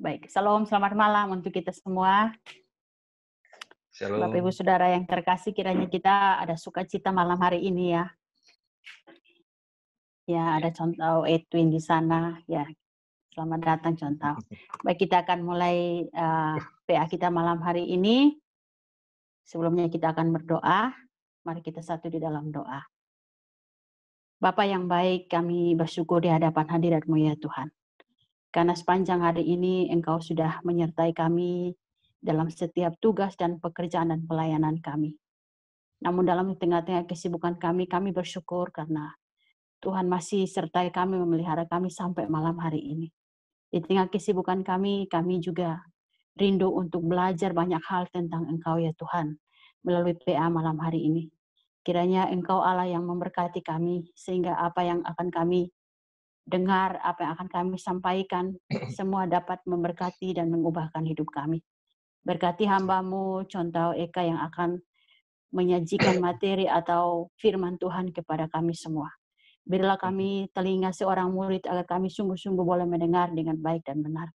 Baik, salam selamat malam untuk kita semua. Bapak Ibu Shalom. Saudara yang terkasih, kiranya kita ada sukacita malam hari ini ya. Ya, ada contoh Edwin di sana. Ya, selamat datang contoh. Baik, kita akan mulai PA kita malam hari ini. Sebelumnya kita akan berdoa. Mari kita satu di dalam doa. Bapa yang baik, kami bersyukur di hadapan hadirat-Mu ya Tuhan. Karena sepanjang hari ini Engkau sudah menyertai kami dalam setiap tugas dan pekerjaan dan pelayanan kami. Namun dalam tengah-tengah kesibukan kami bersyukur karena Tuhan masih sertai kami, memelihara kami sampai malam hari ini. Di tengah kesibukan kami juga rindu untuk belajar banyak hal tentang Engkau ya Tuhan, melalui PA malam hari ini. Kiranya Engkau Allah yang memberkati kami, sehingga apa yang akan kami dengar, apa yang akan kami sampaikan, semua dapat memberkati dan mengubahkan hidup kami. Berkati hamba-Mu, contoh Eka yang akan menyajikan materi atau firman Tuhan kepada kami semua. Berilah kami telinga seorang murid agar kami sungguh-sungguh boleh mendengar dengan baik dan benar.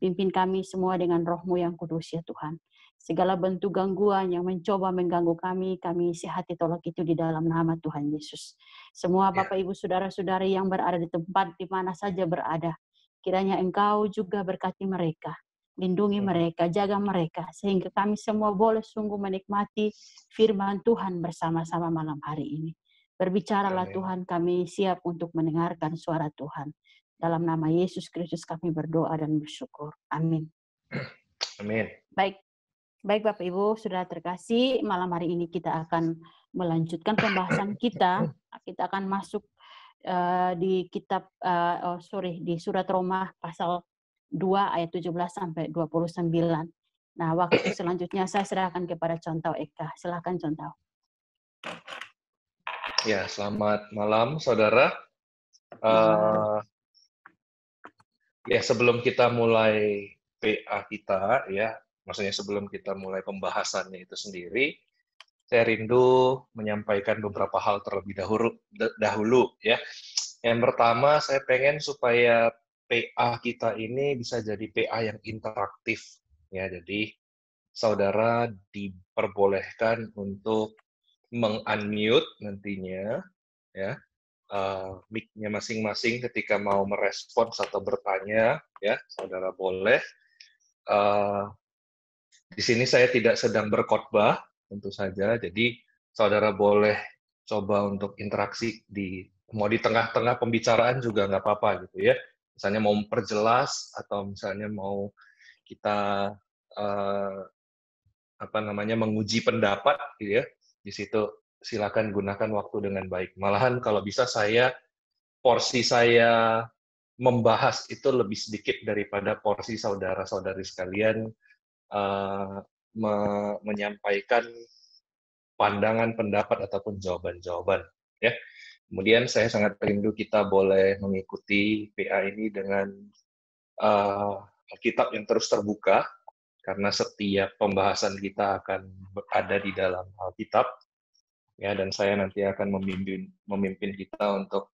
Pimpin kami semua dengan Roh-Mu yang kudus ya Tuhan. Segala bentuk gangguan yang mencoba mengganggu kami isi hati tolak itu di dalam nama Tuhan Yesus. Semua Bapak Ibu Saudara-saudari yang berada di tempat di mana saja berada, kiranya Engkau juga berkati mereka. Lindungi mereka, jaga mereka, sehingga kami semua boleh sungguh menikmati firman Tuhan bersama-sama malam hari ini. Berbicaralah Tuhan, kami siap untuk mendengarkan suara Tuhan. Dalam nama Yesus Kristus kami berdoa dan bersyukur. Amin. Amin. Baik Bapak Ibu, Saudara terkasih, malam hari ini kita akan melanjutkan pembahasan kita. Kita akan masuk di kitab di surat Roma pasal 2 ayat 17 sampai 29. Nah, waktu selanjutnya saya serahkan kepada Contoh Eka. Silakan Contoh. Ya, selamat malam saudara. Ya, sebelum kita mulai PA kita, ya, maksudnya sebelum kita mulai pembahasannya itu sendiri, saya rindu menyampaikan beberapa hal terlebih dahulu, ya. Yang pertama, saya pengen supaya PA kita ini bisa jadi PA yang interaktif, ya. Jadi saudara diperbolehkan untuk meng-unmute nantinya, ya, mic-nya masing-masing ketika mau merespons atau bertanya, ya, saudara boleh. Di sini saya tidak sedang berkhotbah, tentu saja, jadi saudara boleh coba untuk interaksi mau di tengah-tengah pembicaraan juga nggak apa-apa gitu ya. Misalnya mau memperjelas atau misalnya mau kita menguji pendapat gitu ya. Di situ silakan gunakan waktu dengan baik. Malahan kalau bisa porsi saya membahas itu lebih sedikit daripada porsi saudara-saudari sekalian menyampaikan pandangan, pendapat, ataupun jawaban-jawaban. Ya. Kemudian saya sangat rindu kita boleh mengikuti PA ini dengan Alkitab yang terus terbuka, karena setiap pembahasan kita akan ada di dalam Alkitab. Ya, dan saya nanti akan memimpin kita untuk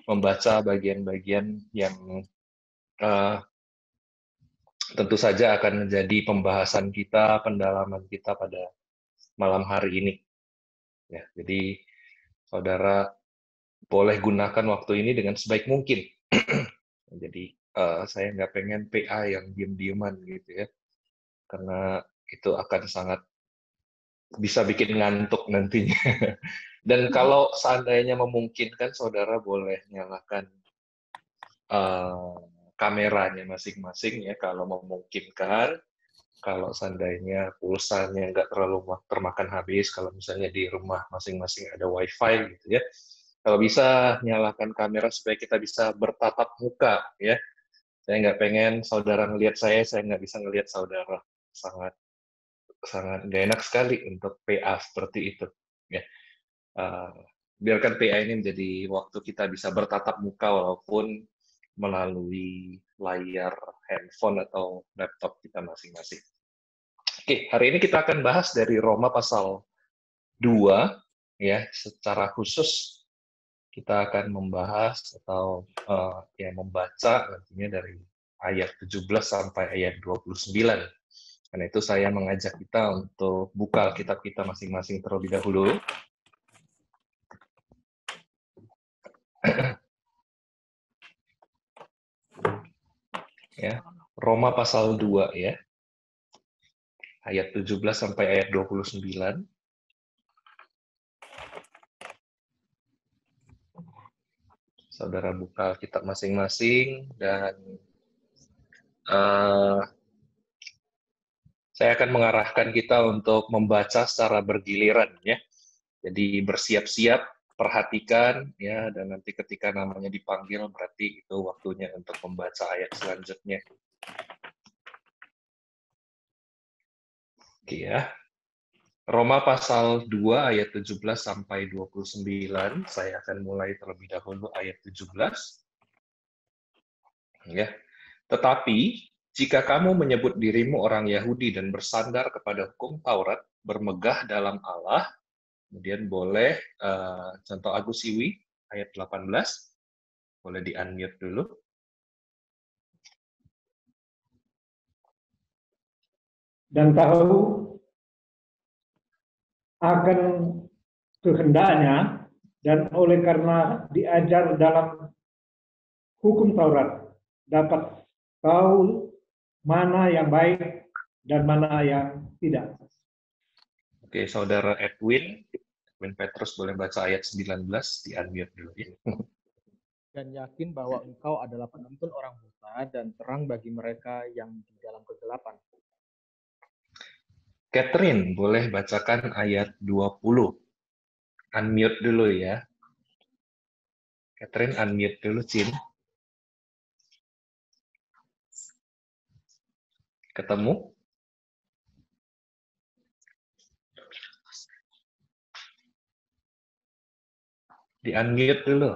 membaca bagian-bagian yang tentu saja akan menjadi pembahasan kita, pendalaman kita pada malam hari ini. Ya, jadi saudara boleh gunakan waktu ini dengan sebaik mungkin. Jadi saya nggak pengen PA yang diem-dieman gitu ya, karena itu akan sangat bisa bikin ngantuk nantinya. Dan kalau seandainya memungkinkan, saudara boleh nyalakan kameranya masing-masing ya, kalau memungkinkan. Kalau seandainya pulsanya nggak terlalu termakan habis, kalau misalnya di rumah masing-masing ada wifi gitu ya, kalau bisa nyalakan kamera supaya kita bisa bertatap muka ya. Saya nggak pengen saudara ngelihat saya nggak bisa ngelihat saudara. Sangat sangat nggak enak sekali untuk PA seperti itu ya. Biarkan PA ini menjadi waktu kita bisa bertatap muka walaupun melalui layar handphone atau laptop kita masing-masing. Oke, hari ini kita akan bahas dari Roma pasal 2, ya, secara khusus kita akan membahas atau membaca nantinya dari ayat 17 sampai ayat 29. Karena itu saya mengajak kita untuk buka Alkitab kita masing-masing terlebih dahulu. Ya, Roma pasal 2 ya. Ayat 17 sampai ayat 29. Saudara buka Alkitab masing-masing dan saya akan mengarahkan kita untuk membaca secara bergiliran ya. Jadi bersiap-siap, perhatikan ya, dan nanti ketika namanya dipanggil berarti itu waktunya untuk membaca ayat selanjutnya. Oke ya. Roma pasal 2 ayat 17 sampai 29. Saya akan mulai terlebih dahulu ayat 17. Ya. Tetapi jika kamu menyebut dirimu orang Yahudi dan bersandar kepada hukum Taurat, bermegah dalam Allah, kemudian boleh contoh Agus Siwi ayat 18, boleh di-unmute dulu. Dan tahu akan kehendaknya dan oleh karena diajar dalam hukum Taurat dapat tahu mana yang baik dan mana yang tidak. Oke, saudara Edwin Petrus boleh baca ayat 19, di-unmute dulu ya. Dan yakin bahwa engkau adalah penuntun orang buta dan terang bagi mereka yang di dalam kegelapan. Catherine, boleh bacakan ayat 20. Unmute dulu ya. Catherine, unmute dulu, Cin. Ketemu? Di-unmute dulu.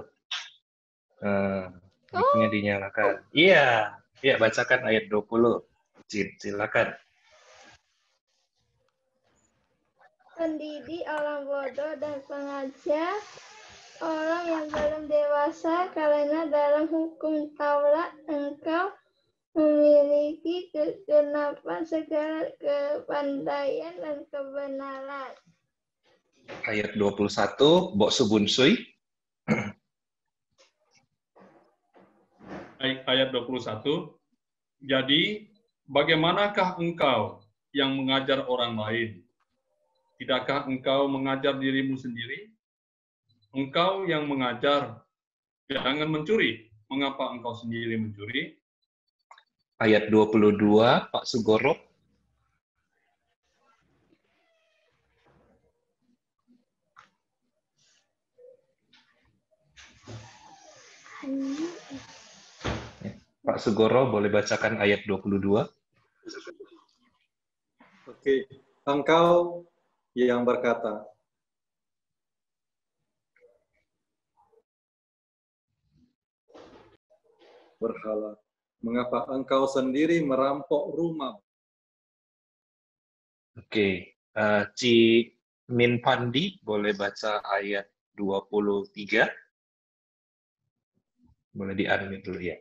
Mic-nya dinyalakan. Iya, ya bacakan ayat 20. Cin, silakan. Pendidik orang bodoh dan pengajar orang yang belum dewasa, karena dalam hukum Taurat engkau memiliki kegenapan segala kepandaian dan kebenaran. Ayat 21, Bok Subunsui. Ayat 21. Jadi, bagaimanakah engkau yang mengajar orang lain? Tidakkah engkau mengajar dirimu sendiri? Engkau yang mengajar, jangan mencuri. Mengapa engkau sendiri mencuri? Ayat 22, Pak Sugoro. Pak Sugoro, boleh bacakan ayat 22. Oke, engkau yang berkata, berhala, mengapa engkau sendiri merampok rumah? Oke, Ci Min Pandi, boleh baca ayat 23. Boleh di-unmute dulu ya.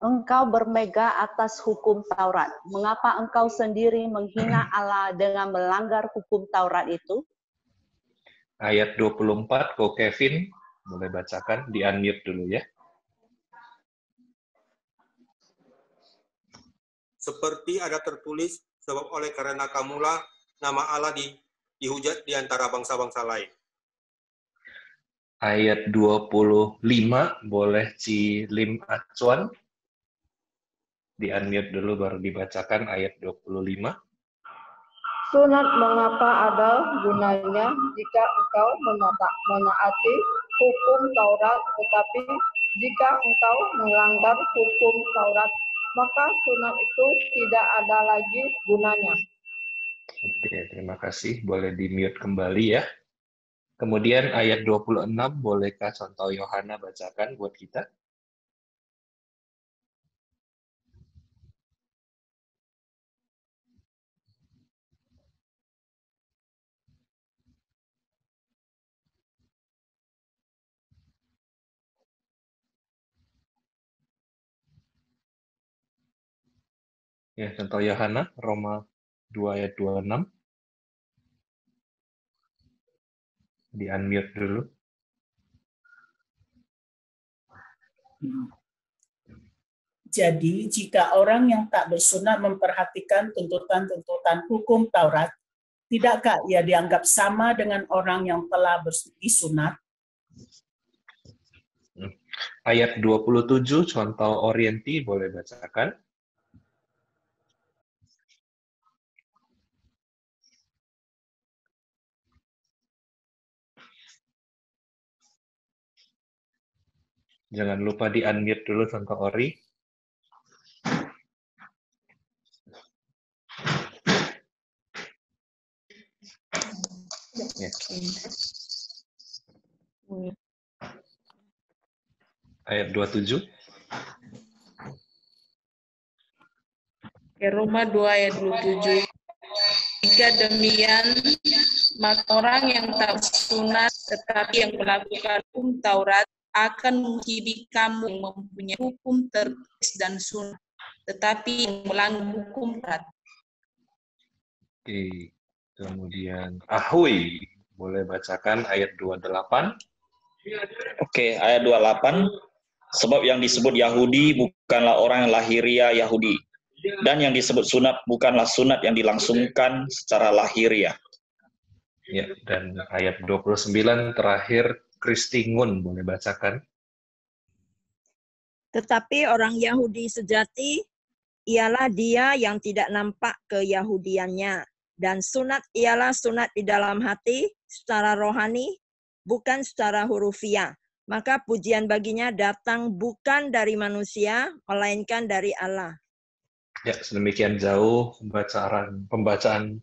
Engkau bermegah atas hukum Taurat. Mengapa engkau sendiri menghina Allah dengan melanggar hukum Taurat itu? Ayat 24, Ko Kevin, boleh bacakan, di-unmute dulu ya. Seperti ada tertulis, sebab oleh karena kamulah nama Allah dihujat di antara bangsa-bangsa lain. Ayat 25, boleh Ci Lim Acuan. Di-unmute dulu baru dibacakan ayat 25. Sunat mengapa ada gunanya jika engkau menaati hukum Taurat, tetapi jika engkau melanggar hukum Taurat, maka sunat itu tidak ada lagi gunanya. Oke, terima kasih. Boleh di-mute kembali ya. Kemudian ayat 26, bolehkah contoh Yohana bacakan buat kita? Ya, contoh Yohana, Roma 2 ayat 26. Di-unmute dulu. Jadi, jika orang yang tak bersunat memperhatikan tuntutan-tuntutan hukum Taurat, tidakkah ia dianggap sama dengan orang yang telah disunat? Ayat 27, contoh Orienti, boleh bacakan. Jangan lupa di-unmute dulu contoh Ori. Ya. Ayat 27. Roma 2 ayat 27. Jika demikian, maka orang yang tak sunat tetapi yang melakukan hukum Taurat akan menghakimi kamu yang mempunyai hukum tertulis dan sunat, tetapi yang melanggar hukum Taurat. Oke. Kemudian Ahui, boleh bacakan ayat 28. Oke, ayat 28. Sebab yang disebut Yahudi bukanlah orang yang lahiriah Yahudi, dan yang disebut sunat bukanlah sunat yang dilangsungkan secara lahiriah. Ya, dan ayat 29 terakhir Kristingun, boleh bacakan. Tetapi orang Yahudi sejati ialah dia yang tidak nampak keyahudiannya, dan sunat ialah sunat di dalam hati secara rohani, bukan secara hurufiah. Maka pujian baginya datang bukan dari manusia, melainkan dari Allah. Ya, sedemikian jauh pembacaan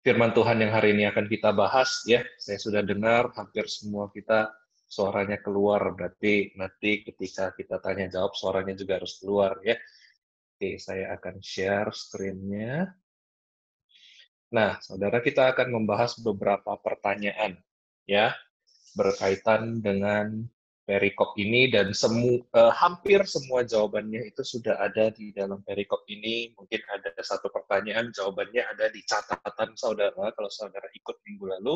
firman Tuhan yang hari ini akan kita bahas. Ya, saya sudah dengar hampir semua kita suaranya keluar. Berarti nanti ketika kita tanya jawab suaranya juga harus keluar ya. Oke, saya akan share screen-nya. Nah, saudara, kita akan membahas beberapa pertanyaan ya berkaitan dengan perikop ini, dan hampir semua jawabannya itu sudah ada di dalam perikop ini. Mungkin ada satu pertanyaan, jawabannya ada di catatan saudara kalau saudara ikut minggu lalu,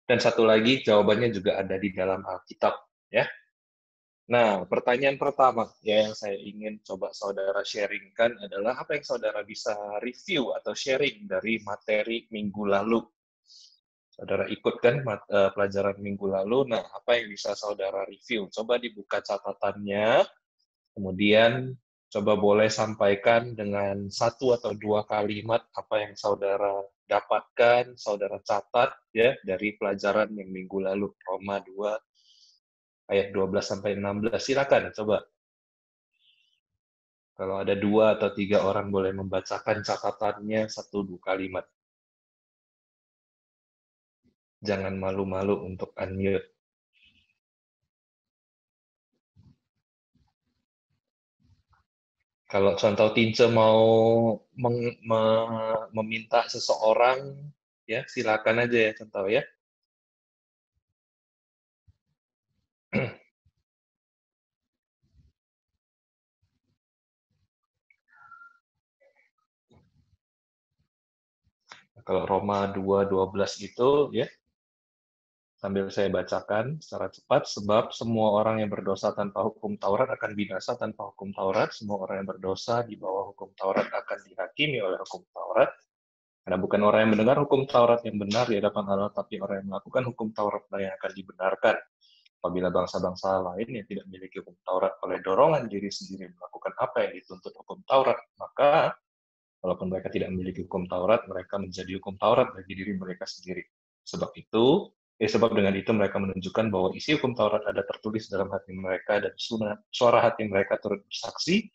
dan satu lagi jawabannya juga ada di dalam Alkitab ya. Nah, pertanyaan pertama ya yang saya ingin coba saudara sharingkan adalah apa yang saudara bisa review atau sharing dari materi minggu lalu. Saudara ikut kan pelajaran minggu lalu, nah apa yang bisa saudara review? Coba dibuka catatannya, kemudian coba boleh sampaikan dengan 1 atau 2 kalimat apa yang saudara dapatkan, saudara catat ya dari pelajaran yang minggu lalu, Roma 2 ayat 12-16. Silakan, coba. Kalau ada 2 atau 3 orang boleh membacakan catatannya 1-2 kalimat. Jangan malu-malu untuk unmute. Kalau contoh Tince mau meminta seseorang, ya silakan aja ya contoh ya. Kalau Roma 2:12 itu ya, sambil saya bacakan secara cepat, sebab semua orang yang berdosa tanpa hukum Taurat akan binasa tanpa hukum Taurat, semua orang yang berdosa di bawah hukum Taurat akan dihakimi oleh hukum Taurat. Karena bukan orang yang mendengar hukum Taurat yang benar di hadapan Allah, tapi orang yang melakukan hukum Taurat yang akan dibenarkan. Apabila bangsa-bangsa lain yang tidak memiliki hukum Taurat oleh dorongan diri sendiri melakukan apa yang dituntut hukum Taurat, maka walaupun mereka tidak memiliki hukum Taurat, mereka menjadi hukum Taurat bagi diri mereka sendiri. Sebab dengan itu mereka menunjukkan bahwa isi hukum Taurat ada tertulis dalam hati mereka, dan suara hati mereka turut bersaksi,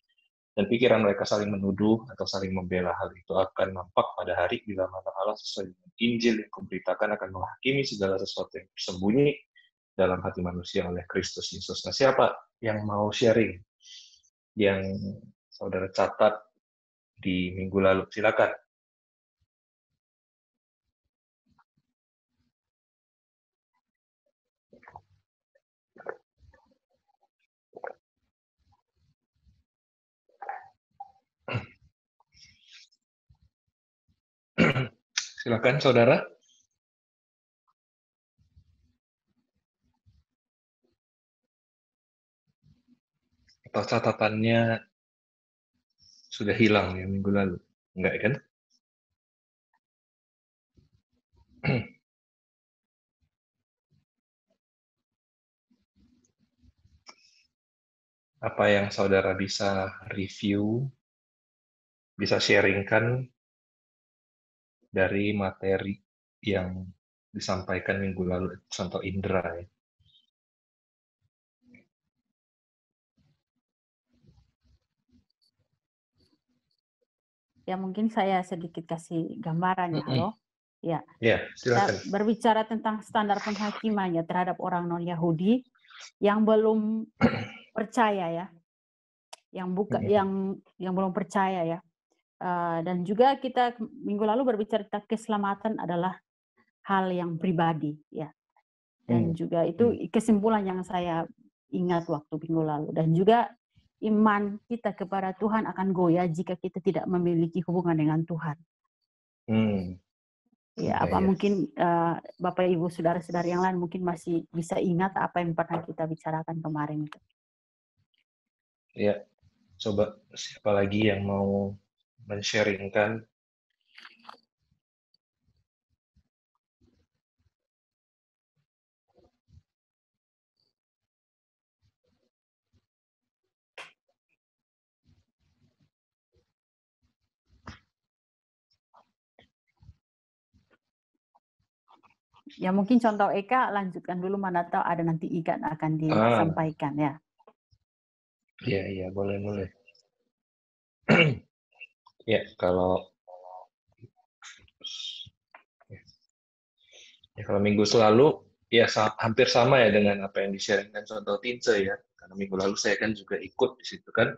dan pikiran mereka saling menuduh atau saling membela. Hal itu akan nampak pada hari bila mana Allah sesuai dengan Injil yang kuberitakan akan menghakimi segala sesuatu yang tersembunyi dalam hati manusia oleh Kristus Yesus. Nah, siapa yang mau sharing? Yang saudara catat di minggu lalu, silakan. Silakan saudara. Atau catatannya sudah hilang ya minggu lalu? Enggak kan? Apa yang saudara bisa review, bisa sharingkan dari materi yang disampaikan minggu lalu, contoh Indra ya. Ya mungkin saya sedikit kasih gambaran ya, halo. Ya, Ya, silakan. kita berbicara tentang standar penghakiman ya terhadap orang non-Yahudi yang belum percaya ya, yang belum percaya ya. Dan juga kita minggu lalu berbicara tentang keselamatan adalah hal yang pribadi ya. Dan juga itu kesimpulan yang saya ingat waktu minggu lalu. Dan juga iman kita kepada Tuhan akan goyah jika kita tidak memiliki hubungan dengan Tuhan. Ya, apa mungkin Bapak Ibu saudara-saudara yang lain mungkin masih bisa ingat apa yang pernah kita bicarakan kemarin itu. Ya, coba siapa lagi yang mau men-sharingkan? Ya mungkin contoh Eka lanjutkan dulu, mana tahu ada nanti Ika akan disampaikan ya. Iya, boleh. Ya, kalau minggu selalu ya hampir sama ya dengan apa yang di-sharingkan contoh Tince ya. Karena minggu lalu saya kan juga ikut di situ kan.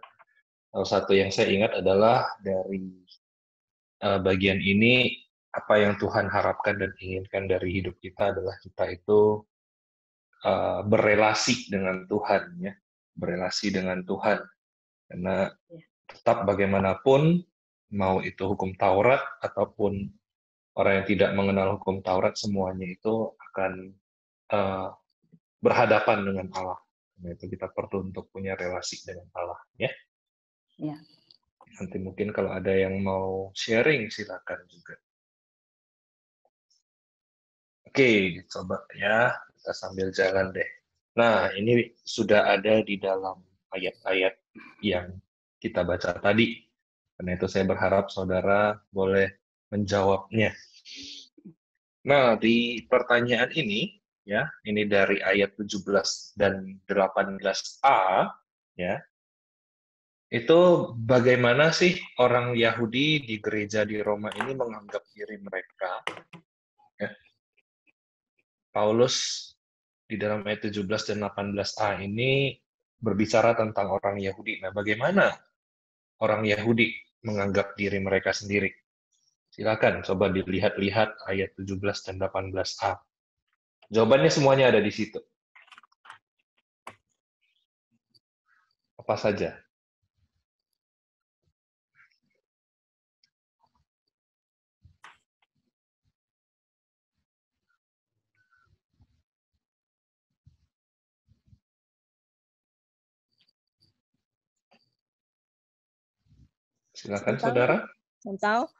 Salah satu yang saya ingat adalah dari bagian ini, apa yang Tuhan harapkan dan inginkan dari hidup kita adalah kita itu berelasi dengan Tuhan ya, berelasi dengan Tuhan. Karena tetap bagaimanapun, mau itu hukum Taurat ataupun orang yang tidak mengenal hukum Taurat, semuanya itu akan berhadapan dengan Allah. Karena itu kita perlu untuk punya relasi dengan Allah ya. Ya. Nanti mungkin kalau ada yang mau sharing silakan juga. Oke, coba ya kita sambil jalan deh. Nah, ini sudah ada di dalam ayat-ayat yang kita baca tadi. Karena itu saya berharap saudara boleh menjawabnya. Nah, di pertanyaan ini ya, ini dari ayat 17 dan 18a ya. Itu bagaimana sih orang Yahudi di gereja di Roma ini menganggap diri mereka ya. Paulus di dalam ayat 17 dan 18a ini berbicara tentang orang Yahudi. Nah, bagaimana orang Yahudi menganggap diri mereka sendiri? Silakan coba dilihat-lihat ayat 17 dan 18a. Jawabannya semuanya ada di situ. Apa saja? Silakan saudara. Contoh,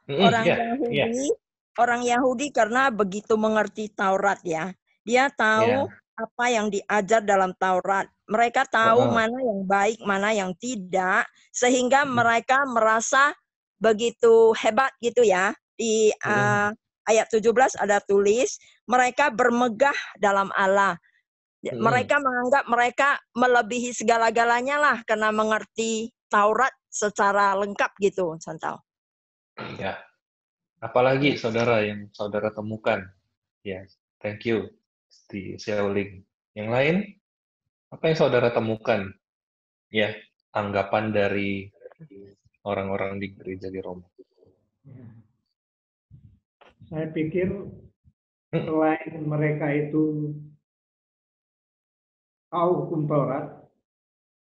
orang Yahudi karena begitu mengerti Taurat ya. Dia tahu apa yang diajar dalam Taurat. Mereka tahu mana yang baik, mana yang tidak, sehingga mereka merasa begitu hebat gitu ya. Di ayat 17 ada tulis, mereka bermegah dalam Allah. Mereka menganggap mereka melebihi segala-galanya lah karena mengerti Taurat secara lengkap gitu, contoh. Ya. Apalagi saudara yang saudara temukan? Ya, thank you di sharing. Yang lain, apa yang saudara temukan? Ya, anggapan dari orang-orang di gereja di Roma. Saya pikir selain mereka itu tahu hukum Taurat,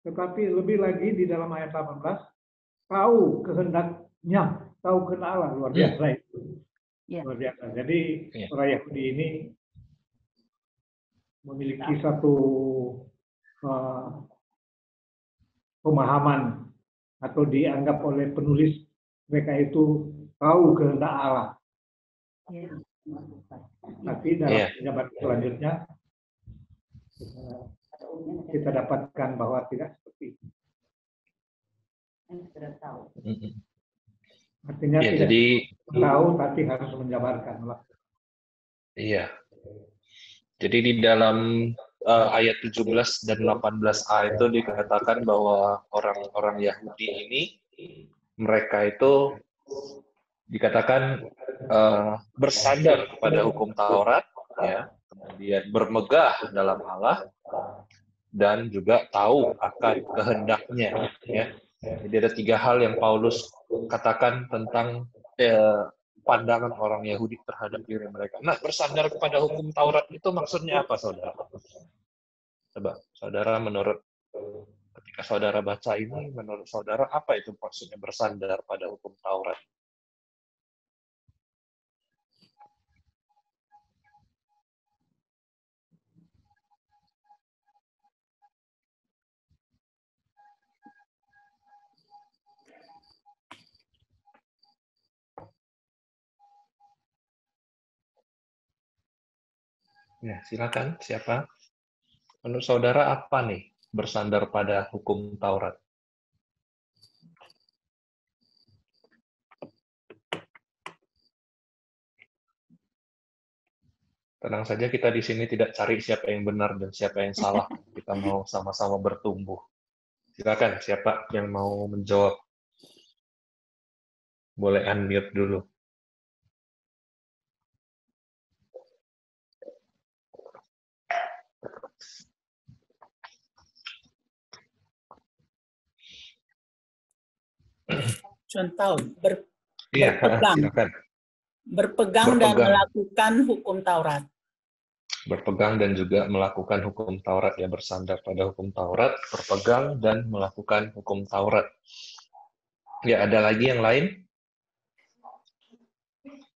tetapi lebih lagi di dalam ayat 18, tahu kehendaknya, tahu kehendak Allah, luar biasa itu. Luar biasa. Jadi Ya. orang Yahudi ini memiliki satu pemahaman atau dianggap oleh penulis mereka itu tahu kehendak Allah. Tapi dalam penjabat selanjutnya kita dapatkan bahwa tidak seperti itu. Artinya Ya, tidak jadi tahu tapi harus menjabarkan. iya. Jadi di dalam ayat 17 dan 18a itu dikatakan bahwa orang-orang Yahudi ini mereka itu dikatakan bersandar kepada hukum Taurat, ya, kemudian bermegah dalam Allah dan juga tahu akan kehendaknya, ya. Jadi ada 3 hal yang Paulus katakan tentang pandangan orang Yahudi terhadap diri mereka. Nah, bersandar kepada hukum Taurat itu maksudnya apa, saudara? Coba, saudara, ketika saudara baca ini, menurut saudara apa itu maksudnya bersandar pada hukum Taurat? Ya, silakan. Siapa? Menurut saudara apa nih bersandar pada hukum Taurat? Tenang saja, kita di sini tidak cari siapa yang benar dan siapa yang salah. Kita mau sama-sama bertumbuh. Silakan, siapa yang mau menjawab? Boleh unmute dulu. Contoh, Iya, silakan. Berpegang dan melakukan hukum Taurat. Berpegang dan juga melakukan hukum Taurat, ya, bersandar pada hukum Taurat, berpegang dan melakukan hukum Taurat. Ya, ada lagi yang lain?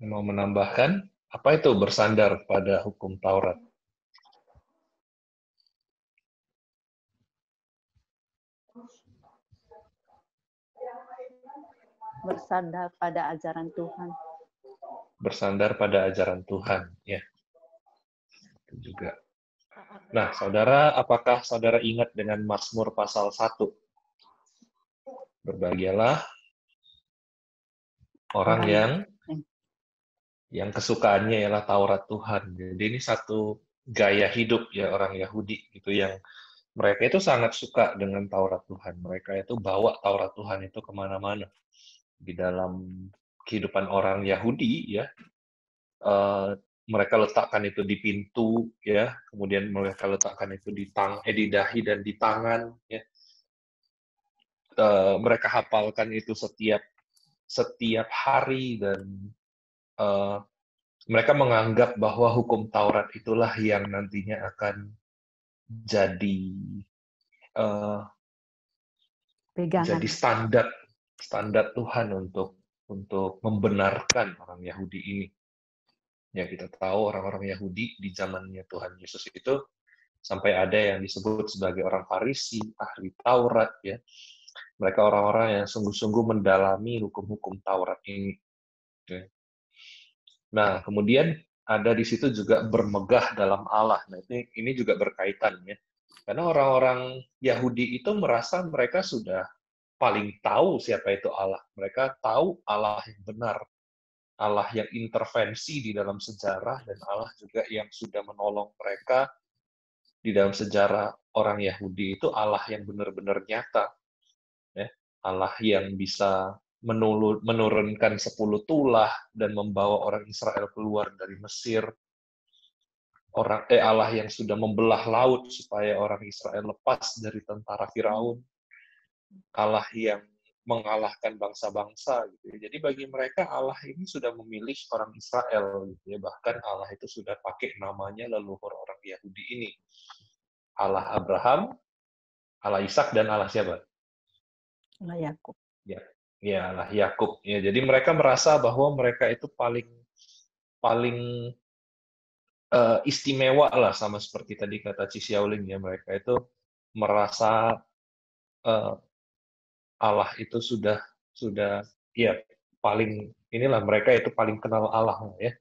Mau menambahkan? Apa itu bersandar pada hukum Taurat? Bersandar pada ajaran Tuhan. Bersandar pada ajaran Tuhan, ya. Itu juga. Nah, saudara, apakah saudara ingat dengan Mazmur pasal 1? Berbahagialah orang yang kesukaannya ialah Taurat Tuhan. Jadi ini satu gaya hidup, ya, orang Yahudi gitu, yang mereka itu sangat suka dengan Taurat Tuhan. Mereka itu bawa Taurat Tuhan itu kemana-mana. Di dalam kehidupan orang Yahudi, ya, mereka letakkan itu di pintu, ya, kemudian mereka letakkan itu di dahi dan di tangan, ya. Mereka hafalkan itu setiap hari, dan mereka menganggap bahwa hukum Taurat itulah yang nantinya akan jadi standar Tuhan untuk membenarkan orang Yahudi ini. Ya, kita tahu orang-orang Yahudi di zamannya Tuhan Yesus itu sampai ada yang disebut sebagai orang Farisi, ahli Taurat, ya. Mereka orang-orang yang sungguh-sungguh mendalami hukum-hukum Taurat ini. Ya. Nah, kemudian ada di situ juga bermegah dalam Allah. Nah, ini juga berkaitan, ya. Karena orang-orang Yahudi itu merasa mereka sudah paling tahu siapa itu Allah. Mereka tahu Allah yang benar, Allah yang intervensi di dalam sejarah, dan Allah juga yang sudah menolong mereka di dalam sejarah orang Yahudi itu Allah yang benar-benar nyata. Ya. Allah yang bisa menurunkan 10 tulah dan membawa orang Israel keluar dari Mesir. Allah yang sudah membelah laut supaya orang Israel lepas dari tentara Firaun. Allah yang mengalahkan bangsa-bangsa, gitu. Jadi bagi mereka Allah ini sudah memilih orang Israel, gitu ya. Bahkan Allah itu sudah pakai namanya leluhur orang Yahudi ini. Allah Abraham, Allah Ishak, dan Allah siapa? Allah Yakub. Ya, Allah Yakub. Ya, jadi mereka merasa bahwa mereka itu paling paling istimewa lah, sama seperti tadi kata Ci Xiaoling ya, mereka itu merasa Allah itu sudah ya paling inilah, mereka itu paling kenal Allah ya.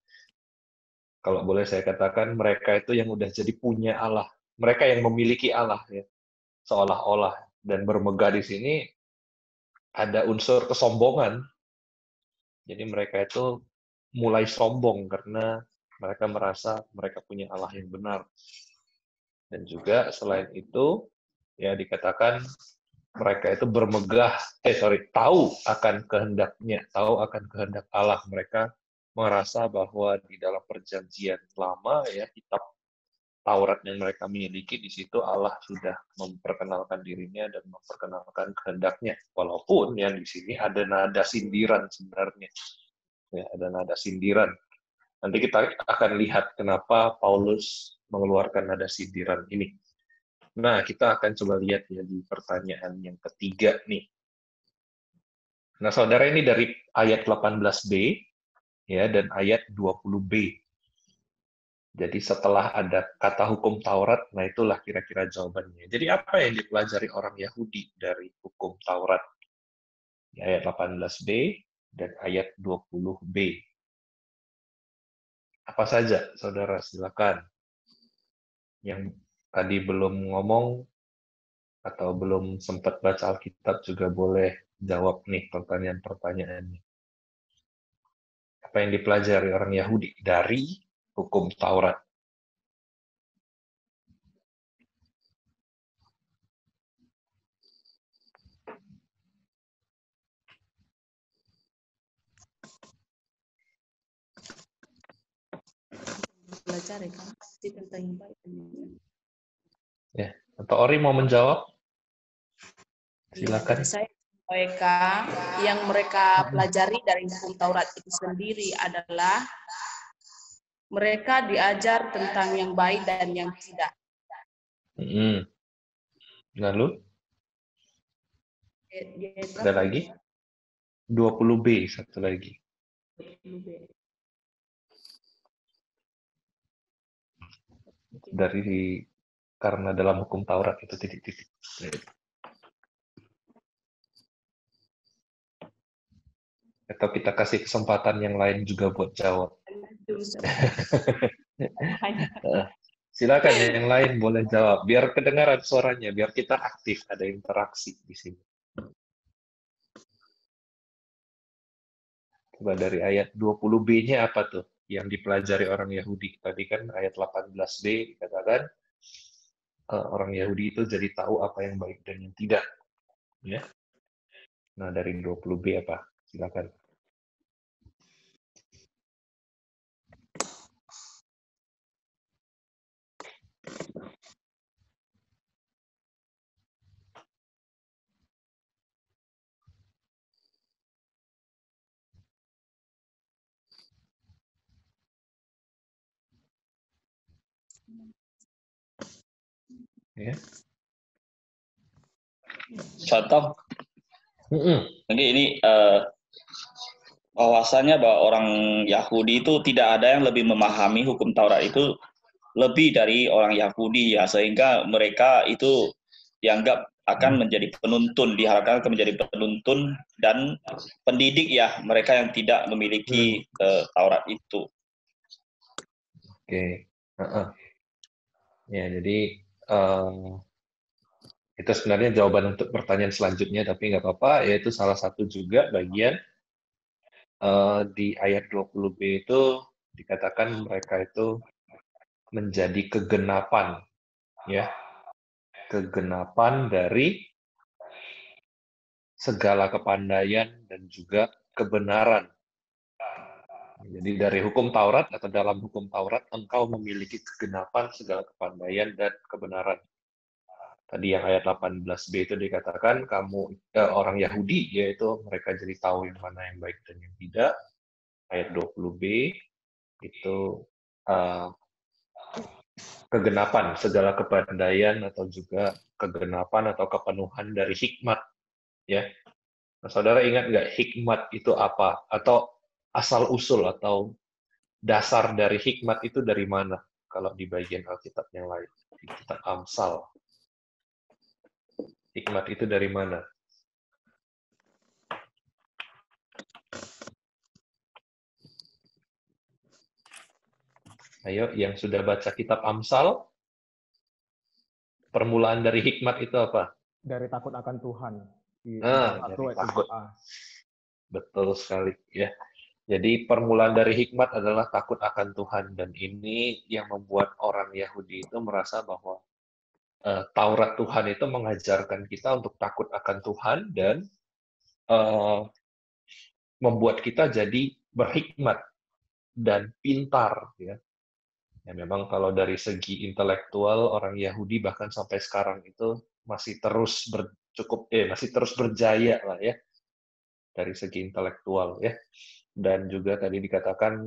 Kalau boleh saya katakan, mereka itu yang udah jadi punya Allah, mereka yang memiliki Allah ya, seolah-olah. Dan bermegah di sini ada unsur kesombongan. Jadi mereka itu mulai sombong karena mereka merasa mereka punya Allah yang benar. Dan juga selain itu, ya dikatakan mereka itu tahu akan kehendaknya, tahu akan kehendak Allah. Mereka merasa bahwa di dalam perjanjian lama ya, kitab Taurat yang mereka miliki, di situ Allah sudah memperkenalkan dirinya dan memperkenalkan kehendaknya. Walaupun yang di sini ada nada sindiran sebenarnya. Ya, ada nada sindiran. Nanti kita akan lihat kenapa Paulus mengeluarkan nada sindiran ini. Nah, kita akan coba lihat ya di pertanyaan yang ketiga nih. Nah, saudara, ini dari ayat 18b ya dan ayat 20b. Jadi setelah ada kata hukum Taurat, nah itulah kira-kira jawabannya. Jadi apa yang dipelajari orang Yahudi dari hukum Taurat? Di ayat 18b dan ayat 20b. Apa saja, saudara? Silakan. Yang tadi belum ngomong atau belum sempat baca Alkitab juga boleh jawab nih pertanyaan-pertanyaannya. Apa yang dipelajari orang Yahudi dari hukum Taurat? Belajar ya kan, tentang yang baik. Ya, atau Ori mau menjawab? Silakan. Ya, saya yang mereka pelajari dari hukum Taurat itu sendiri adalah mereka diajar tentang yang baik dan yang tidak. Lalu? Ada lagi? 20b, satu lagi. 20b. Dari karena dalam hukum Taurat itu titik-titik. Atau kita kasih kesempatan yang lain juga buat jawab. Silakan yang lain boleh jawab, biar kedengaran suaranya, biar kita aktif, ada interaksi di sini. Coba dari ayat 20b-nya apa tuh yang dipelajari orang Yahudi? Tadi kan ayat 18b dikatakan orang Yahudi itu jadi tahu apa yang baik dan yang tidak. Ya. Nah, dari 20b apa? Silakan. Ya. Contoh. Jadi ini bahwasannya bahwa orang Yahudi itu tidak ada yang lebih memahami hukum Taurat itu lebih dari orang Yahudi ya, sehingga mereka itu dianggap akan menjadi penuntun, diharapkan akan menjadi penuntun dan pendidik ya, mereka yang tidak memiliki Taurat itu. Oke. Ya, jadi itu sebenarnya jawaban untuk pertanyaan selanjutnya, tapi nggak apa-apa, yaitu salah satu juga bagian di ayat 20b itu dikatakan mereka itu menjadi kegenapan, ya, kegenapan dari segala kepandaian dan juga kebenaran. Jadi dari hukum Taurat atau dalam hukum Taurat engkau memiliki kegenapan segala kepandaian dan kebenaran. Tadi yang ayat 18b itu dikatakan kamu orang Yahudi, yaitu mereka jadi tahu yang mana yang baik dan yang tidak. Ayat 20b itu kegenapan segala kepandaian atau juga kegenapan atau kepenuhan dari hikmat, ya. Nah, saudara ingat nggak hikmat itu apa? Atau asal usul atau dasar dari hikmat itu dari mana? Kalau di bagian Alkitab yang lain, di kitab Amsal. Hikmat itu dari mana? Ayo, yang sudah baca kitab Amsal, permulaan dari hikmat itu apa? Dari takut akan Tuhan. Di Nah, 1 dari ayat takut. 7a. Betul sekali, ya. Jadi permulaan dari hikmat adalah takut akan Tuhan, dan ini yang membuat orang Yahudi itu merasa bahwa Taurat Tuhan itu mengajarkan kita untuk takut akan Tuhan dan membuat kita jadi berhikmat dan pintar, ya. Ya memang kalau dari segi intelektual orang Yahudi bahkan sampai sekarang itu masih terus masih terus berjaya lah ya dari segi intelektual ya. Dan juga tadi dikatakan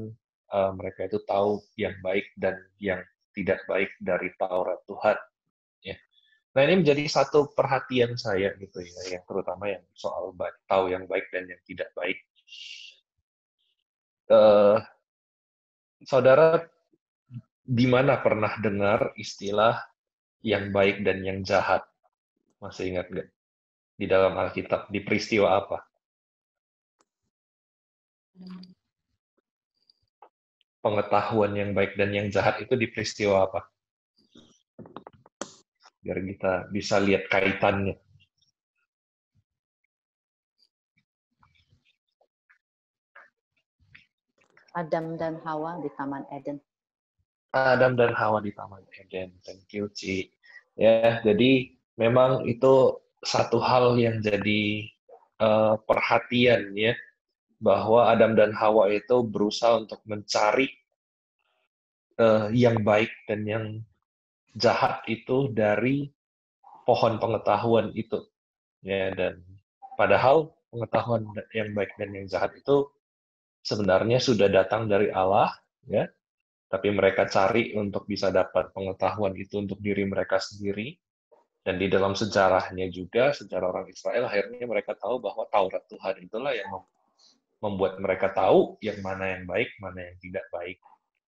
mereka itu tahu yang baik dan yang tidak baik dari Taurat Tuhan ya. Nah, ini menjadi satu perhatian saya gitu ya, yang terutama yang soal tahu yang baik dan yang tidak baik. Saudara di mana pernah dengar istilah yang baik dan yang jahat? Masih ingat nggak? Di dalam Alkitab, di peristiwa apa? Pengetahuan yang baik dan yang jahat itu di peristiwa apa? Biar kita bisa lihat kaitannya. Adam dan Hawa di Taman Eden. Adam dan Hawa di Taman Eden. Thank you, Ci. Ya, jadi memang itu satu hal yang jadi perhatian ya, bahwa Adam dan Hawa itu berusaha untuk mencari yang baik dan yang jahat itu dari pohon pengetahuan itu. Ya, dan padahal pengetahuan yang baik dan yang jahat itu sebenarnya sudah datang dari Allah, ya. Tapi mereka cari untuk bisa dapat pengetahuan itu untuk diri mereka sendiri. Dan di dalam sejarahnya juga, sejarah orang Israel, akhirnya mereka tahu bahwa Taurat Tuhan itulah yang membuat mereka tahu yang mana yang baik, mana yang tidak baik.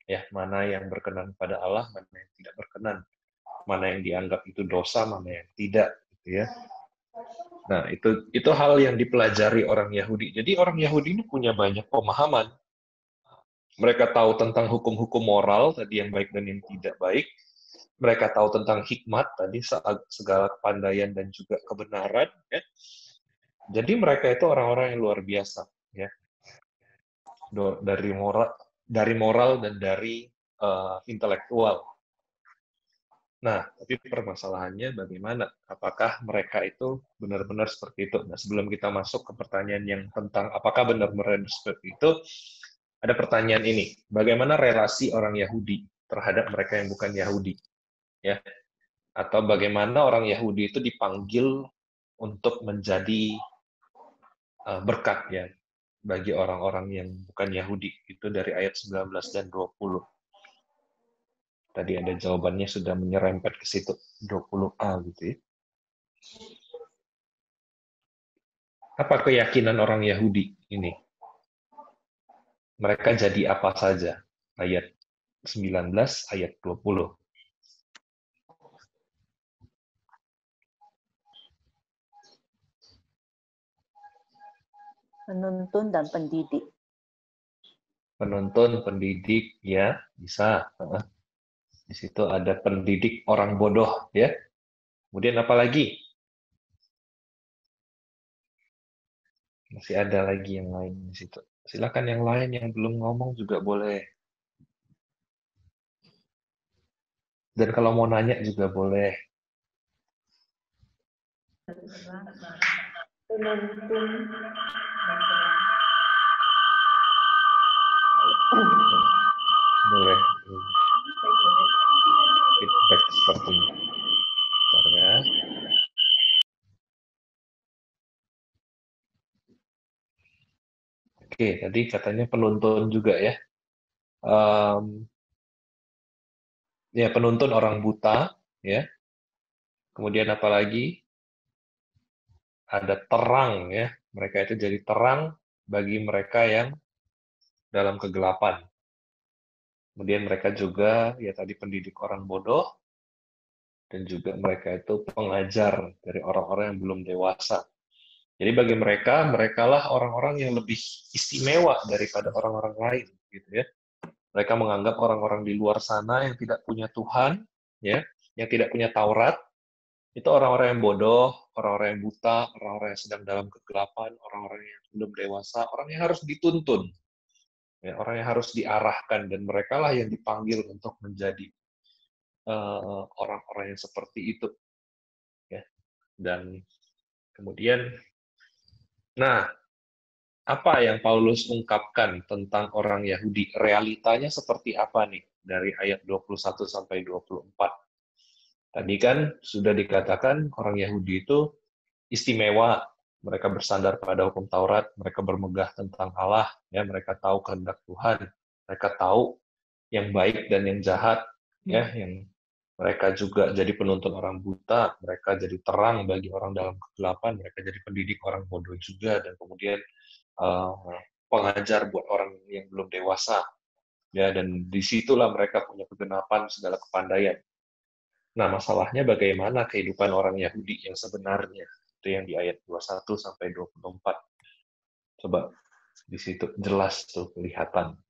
Ya, mana yang berkenan pada Allah, mana yang tidak berkenan. Mana yang dianggap itu dosa, mana yang tidak. Gitu ya. Nah, itu hal yang dipelajari orang Yahudi. Jadi orang Yahudi ini punya banyak pemahaman. Mereka tahu tentang hukum-hukum moral, tadi yang baik dan yang tidak baik. Mereka tahu tentang hikmat, tadi segala kepandaian dan juga kebenaran. Ya. Jadi mereka itu orang-orang yang luar biasa. Ya. Dari moral dan dari intelektual. Nah, tapi permasalahannya bagaimana? Apakah mereka itu benar-benar seperti itu? Nah, sebelum kita masuk ke pertanyaan yang tentang apakah benar-benar seperti itu, ada pertanyaan ini. Bagaimana relasi orang Yahudi terhadap mereka yang bukan Yahudi? Ya. Atau bagaimana orang Yahudi itu dipanggil untuk menjadi berkat ya bagi orang-orang yang bukan Yahudi. Itu dari ayat 19 dan 20. Tadi ada jawabannya sudah menyerempet ke situ, 20a gitu ya. Apa keyakinan orang Yahudi ini? Mereka jadi apa saja? Ayat 19, ayat 20. Penuntun dan pendidik. Penuntun, pendidik, ya bisa. Di situ ada pendidik orang bodoh, ya. Kemudian apa lagi? Masih ada lagi yang lain di situ. Silakan yang lain yang belum ngomong juga boleh. Dan kalau mau nanya juga boleh. Penuntun. Boleh. Feedback sepertinya. Bentar ya. Oke, tadi katanya penuntun juga ya. Ya, penuntun orang buta, ya. Kemudian apa lagi? Ada terang ya. Mereka itu jadi terang bagi mereka yang dalam kegelapan. Kemudian mereka juga ya tadi pendidik orang bodoh, dan juga mereka itu pengajar dari orang-orang yang belum dewasa. Jadi bagi mereka, merekalah orang-orang yang lebih istimewa daripada orang-orang lain, gitu ya. Mereka menganggap orang-orang di luar sana yang tidak punya Tuhan, ya, yang tidak punya Taurat, itu orang-orang yang bodoh, orang-orang yang buta, orang-orang yang sedang dalam kegelapan, orang-orang yang belum dewasa, orang yang harus dituntun, ya, orang yang harus diarahkan, dan merekalah yang dipanggil untuk menjadi orang-orang yang seperti itu, ya. Dan kemudian, nah, apa yang Paulus ungkapkan tentang orang Yahudi? Realitanya seperti apa nih dari ayat 21 sampai 24? Tadi kan sudah dikatakan orang Yahudi itu istimewa, mereka bersandar pada hukum Taurat, mereka bermegah tentang Allah, ya, mereka tahu kehendak Tuhan, mereka tahu yang baik dan yang jahat, ya, yang mereka juga jadi penuntun orang buta, mereka jadi terang bagi orang dalam kegelapan, mereka jadi pendidik orang bodoh juga, dan kemudian pengajar buat orang yang belum dewasa, ya, dan disitulah mereka punya kegenapan segala kepandaian. Nah, masalahnya bagaimana kehidupan orang Yahudi yang sebenarnya, itu yang di ayat 21 sampai 24. Coba di situ jelas tuh kelihatan.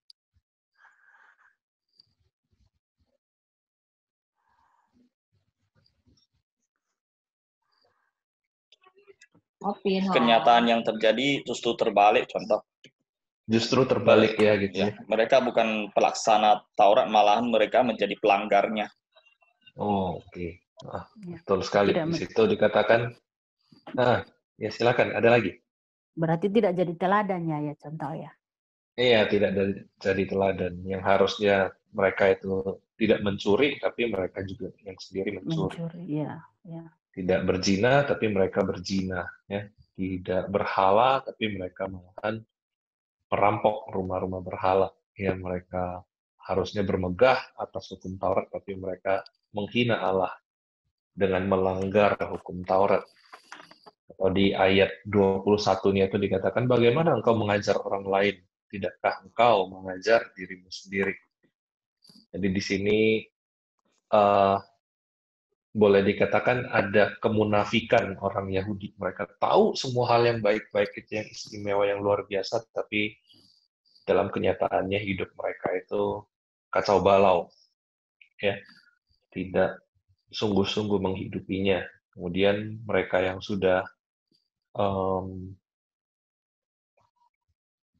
Kenyataan yang terjadi justru terbalik, contoh. Justru terbalik ya gitu ya. Mereka bukan pelaksana Taurat, malahan mereka menjadi pelanggarnya. Oh, oke. Ah, betul sekali. Di situ dikatakan, ya silakan, ada lagi. Berarti tidak jadi teladannya ya, contoh ya. Iya, tidak jadi teladan. Yang harusnya mereka itu tidak mencuri, tapi mereka juga yang sendiri mencuri. Ya, ya. Tidak berzina, tapi mereka berzina. Ya. Tidak berhala, tapi mereka malahan merampok rumah-rumah berhala. Ya, mereka harusnya bermegah atas hukum Taurat, tapi mereka menghina Allah dengan melanggar hukum Taurat. Atau di ayat 21-nya itu dikatakan, bagaimana engkau mengajar orang lain? Tidakkah engkau mengajar dirimu sendiri? Jadi di sini boleh dikatakan ada kemunafikan orang Yahudi. Mereka tahu semua hal yang baik-baik itu, yang istimewa, yang luar biasa, tapi dalam kenyataannya hidup mereka itu kacau balau, ya, tidak sungguh-sungguh menghidupinya. Kemudian mereka yang sudah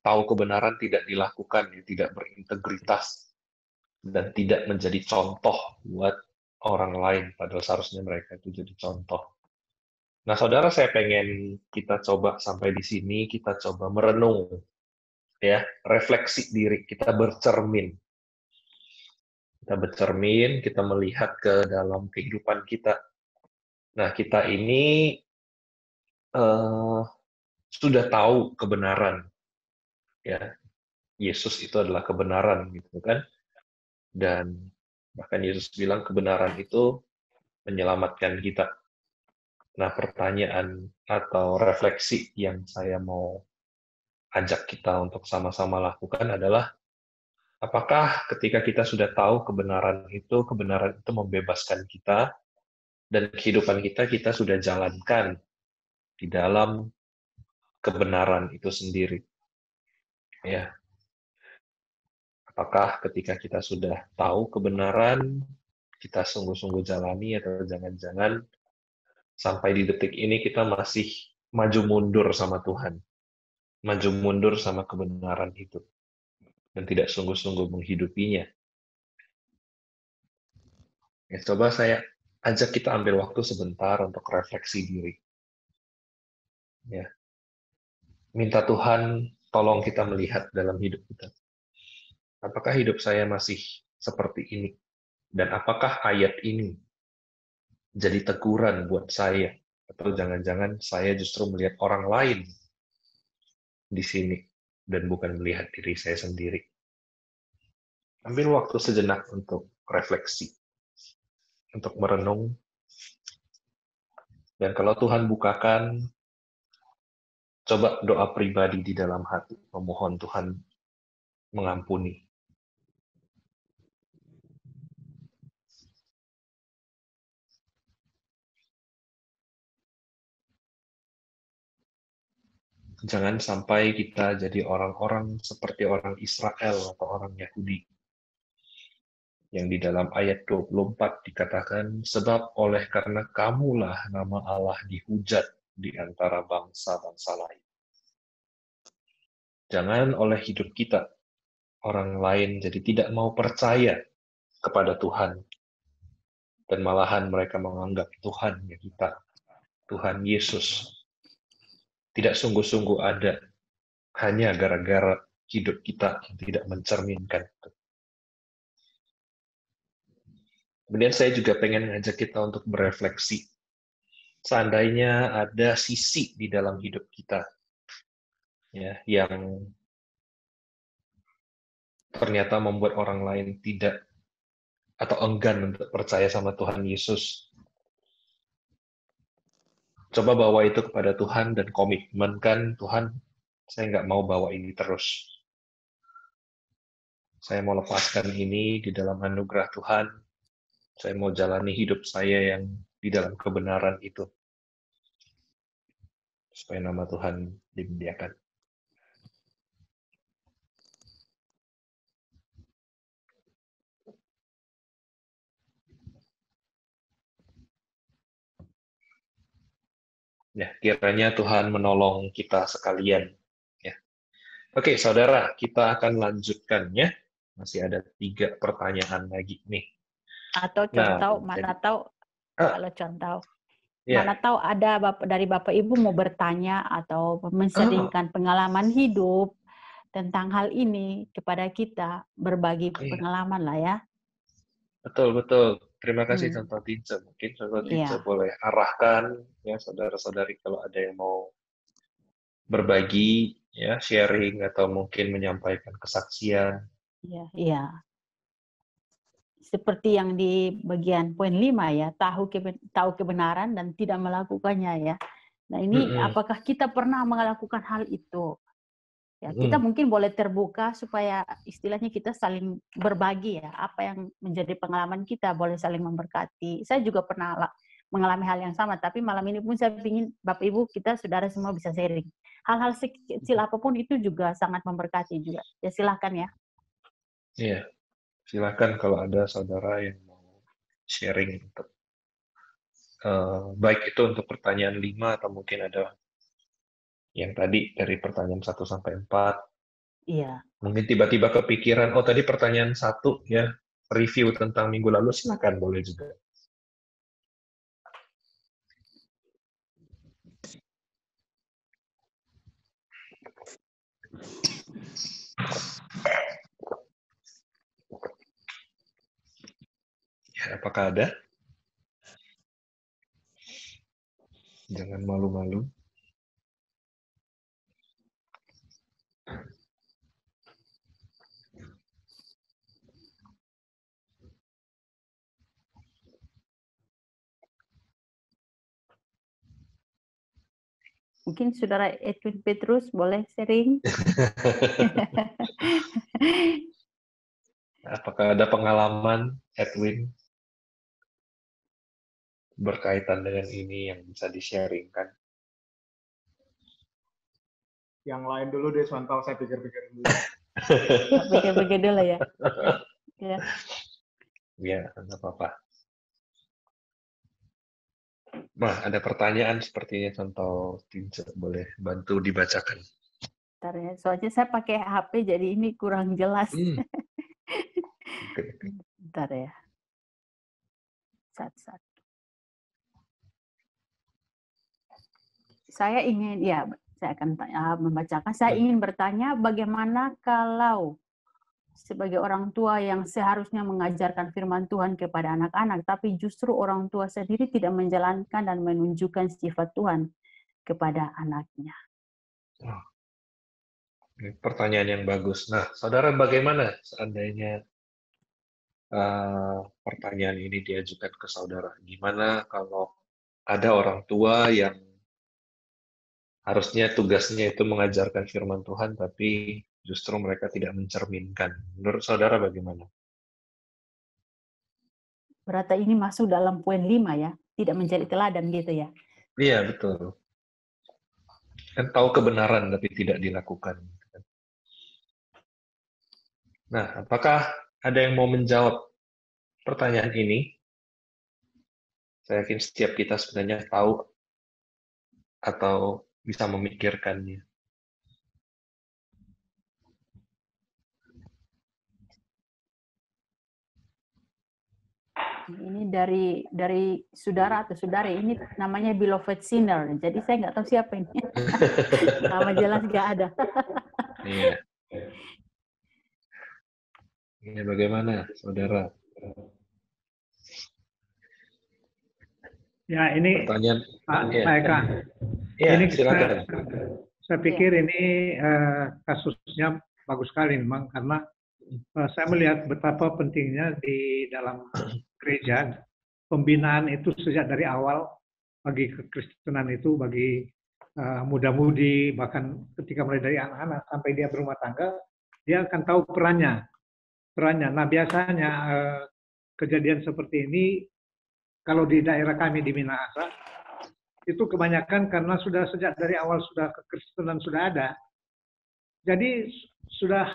tahu kebenaran tidak dilakukan, ya, tidak berintegritas, dan tidak menjadi contoh buat orang lain, padahal seharusnya mereka itu jadi contoh. Nah, saudara, saya pengen kita coba sampai di sini, kita coba merenung, ya, refleksi diri, kita bercermin. Kita bercermin, kita melihat ke dalam kehidupan kita. Nah, kita ini sudah tahu kebenaran, ya. Yesus itu adalah kebenaran, gitu kan? Dan bahkan Yesus bilang kebenaran itu menyelamatkan kita. Nah, pertanyaan atau refleksi yang saya mau ajak kita untuk sama-sama lakukan adalah, apakah ketika kita sudah tahu kebenaran itu membebaskan kita, dan kehidupan kita sudah jalankan di dalam kebenaran itu sendiri? Ya. Apakah ketika kita sudah tahu kebenaran, kita sungguh-sungguh jalani, atau jangan-jangan sampai di detik ini kita masih maju mundur sama Tuhan, maju mundur sama kebenaran itu, dan tidak sungguh-sungguh menghidupinya. Ya, coba saya ajak kita ambil waktu sebentar untuk refleksi diri. Ya. Minta Tuhan tolong kita melihat dalam hidup kita. Apakah hidup saya masih seperti ini? Dan apakah ayat ini jadi teguran buat saya? Atau jangan-jangan saya justru melihat orang lain di sini dan bukan melihat diri saya sendiri? Ambil waktu sejenak untuk refleksi, untuk merenung. Dan kalau Tuhan bukakan, coba doa pribadi di dalam hati, memohon Tuhan mengampuni. Jangan sampai kita jadi orang-orang seperti orang Israel atau orang Yahudi. Yang di dalam ayat 24 dikatakan, sebab oleh karena kamulah nama Allah dihujat di antara bangsa-bangsa lain. Jangan oleh hidup kita, orang lain jadi tidak mau percaya kepada Tuhan. Dan malahan mereka menganggap Tuhan ya kita, Tuhan Yesus, tidak sungguh-sungguh ada, hanya gara-gara hidup kita yang tidak mencerminkan itu. Kemudian saya juga pengen ngajak kita untuk berefleksi. Seandainya ada sisi di dalam hidup kita ya, yang ternyata membuat orang lain tidak atau enggan untuk percaya sama Tuhan Yesus. Coba bawa itu kepada Tuhan dan komitmenkan, Tuhan, saya nggak mau bawa ini terus. Saya mau lepaskan ini di dalam anugerah Tuhan. Saya mau jalani hidup saya yang di dalam kebenaran itu. Supaya nama Tuhan dimuliakan. Ya, kiranya Tuhan menolong kita sekalian. Ya. Oke, saudara, kita akan lanjutkan ya. Masih ada 3 pertanyaan lagi nih. Atau contoh, mana tahu kalau contoh, ya. mana tahu ada dari Bapak Ibu mau bertanya atau menseringkan pengalaman hidup tentang hal ini kepada kita, berbagi pengalaman lah ya. Betul, betul. Terima kasih contoh Tince. Mungkin contoh Tince boleh arahkan ya saudara-saudari kalau ada yang mau berbagi ya, sharing atau mungkin menyampaikan kesaksian. Iya, iya. Seperti yang di bagian poin 5 ya, tahu kebenaran dan tidak melakukannya ya. Nah, ini apakah kita pernah melakukan hal itu? Ya, kita mungkin boleh terbuka supaya istilahnya kita saling berbagi ya, apa yang menjadi pengalaman kita, boleh saling memberkati. Saya juga pernah mengalami hal yang sama, tapi malam ini pun saya ingin Bapak Ibu kita saudara semua bisa sharing. Hal-hal kecil apapun itu juga sangat memberkati juga. Ya silahkan ya. Iya, silakan kalau ada saudara yang mau sharing untuk baik itu untuk pertanyaan 5 atau mungkin ada yang tadi dari pertanyaan 1 sampai 4. Iya. Mungkin tiba-tiba kepikiran, oh tadi pertanyaan 1 ya, review tentang minggu lalu, silakan boleh juga. Ya, apakah ada? Jangan malu-malu. Mungkin Saudara Edwin Petrus boleh sharing. Apakah ada pengalaman, Edwin, berkaitan dengan ini yang bisa di-sharingkan? Yang lain dulu deh, Sontal, saya pikir-pikir dulu. Pikir-pikir dulu ya. Ya. Ya, nggak apa-apa. Nah, ada pertanyaan sepertinya, contoh Tince, boleh bantu dibacakan. Bentar ya, soalnya saya pakai HP jadi ini kurang jelas. Bentar ya. Satu. Saya ingin, ya, saya akan membacakan. Saya ingin bertanya, bagaimana kalau sebagai orang tua yang seharusnya mengajarkan firman Tuhan kepada anak-anak, tapi justru orang tua sendiri tidak menjalankan dan menunjukkan sifat Tuhan kepada anaknya? Pertanyaan yang bagus. Nah, saudara, bagaimana seandainya pertanyaan ini diajukan ke saudara? Gimana kalau ada orang tua yang harusnya tugasnya itu mengajarkan firman Tuhan, tapi justru mereka tidak mencerminkan? Menurut saudara bagaimana? Berarti ini masuk dalam poin 5 ya, tidak menjadi teladan gitu ya? Iya, betul. Kan tahu kebenaran tapi tidak dilakukan. Nah, apakah ada yang mau menjawab pertanyaan ini? Saya yakin setiap kita sebenarnya tahu atau bisa memikirkannya. Ini dari saudara atau saudari, ini namanya beloved sinner. Jadi saya nggak tahu siapa ini. Nama jelas nggak ada. Iya. Ini bagaimana, saudara? Ya, ini pertanyaan Pak ya. Eka. Ya, Ini silakan. saya pikir ini kasusnya bagus sekali memang, karena saya melihat betapa pentingnya di dalam gereja pembinaan itu sejak dari awal bagi kekristenan itu, bagi muda-mudi, bahkan ketika mulai dari anak-anak sampai dia berumah tangga, dia akan tahu perannya. Nah, biasanya kejadian seperti ini kalau di daerah kami di Minahasa itu kebanyakan karena sudah sejak dari awal sudah kekristenan sudah ada. Jadi sudah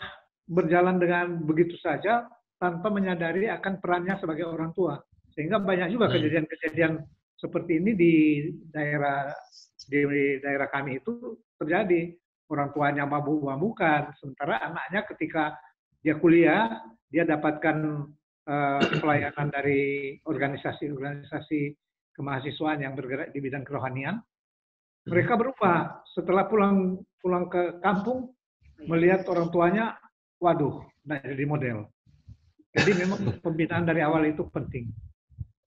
berjalan dengan begitu saja tanpa menyadari akan perannya sebagai orang tua. Sehingga banyak juga kejadian-kejadian seperti ini di daerah kami itu terjadi. Orang tuanya mabuk-mabukan, sementara anaknya ketika dia kuliah, dia dapatkan pelayanan dari organisasi-organisasi kemahasiswaan yang bergerak di bidang kerohanian. Mereka berubah setelah pulang ke kampung, melihat orang tuanya, waduh, tidak jadi model. Jadi memang pembinaan dari awal itu penting,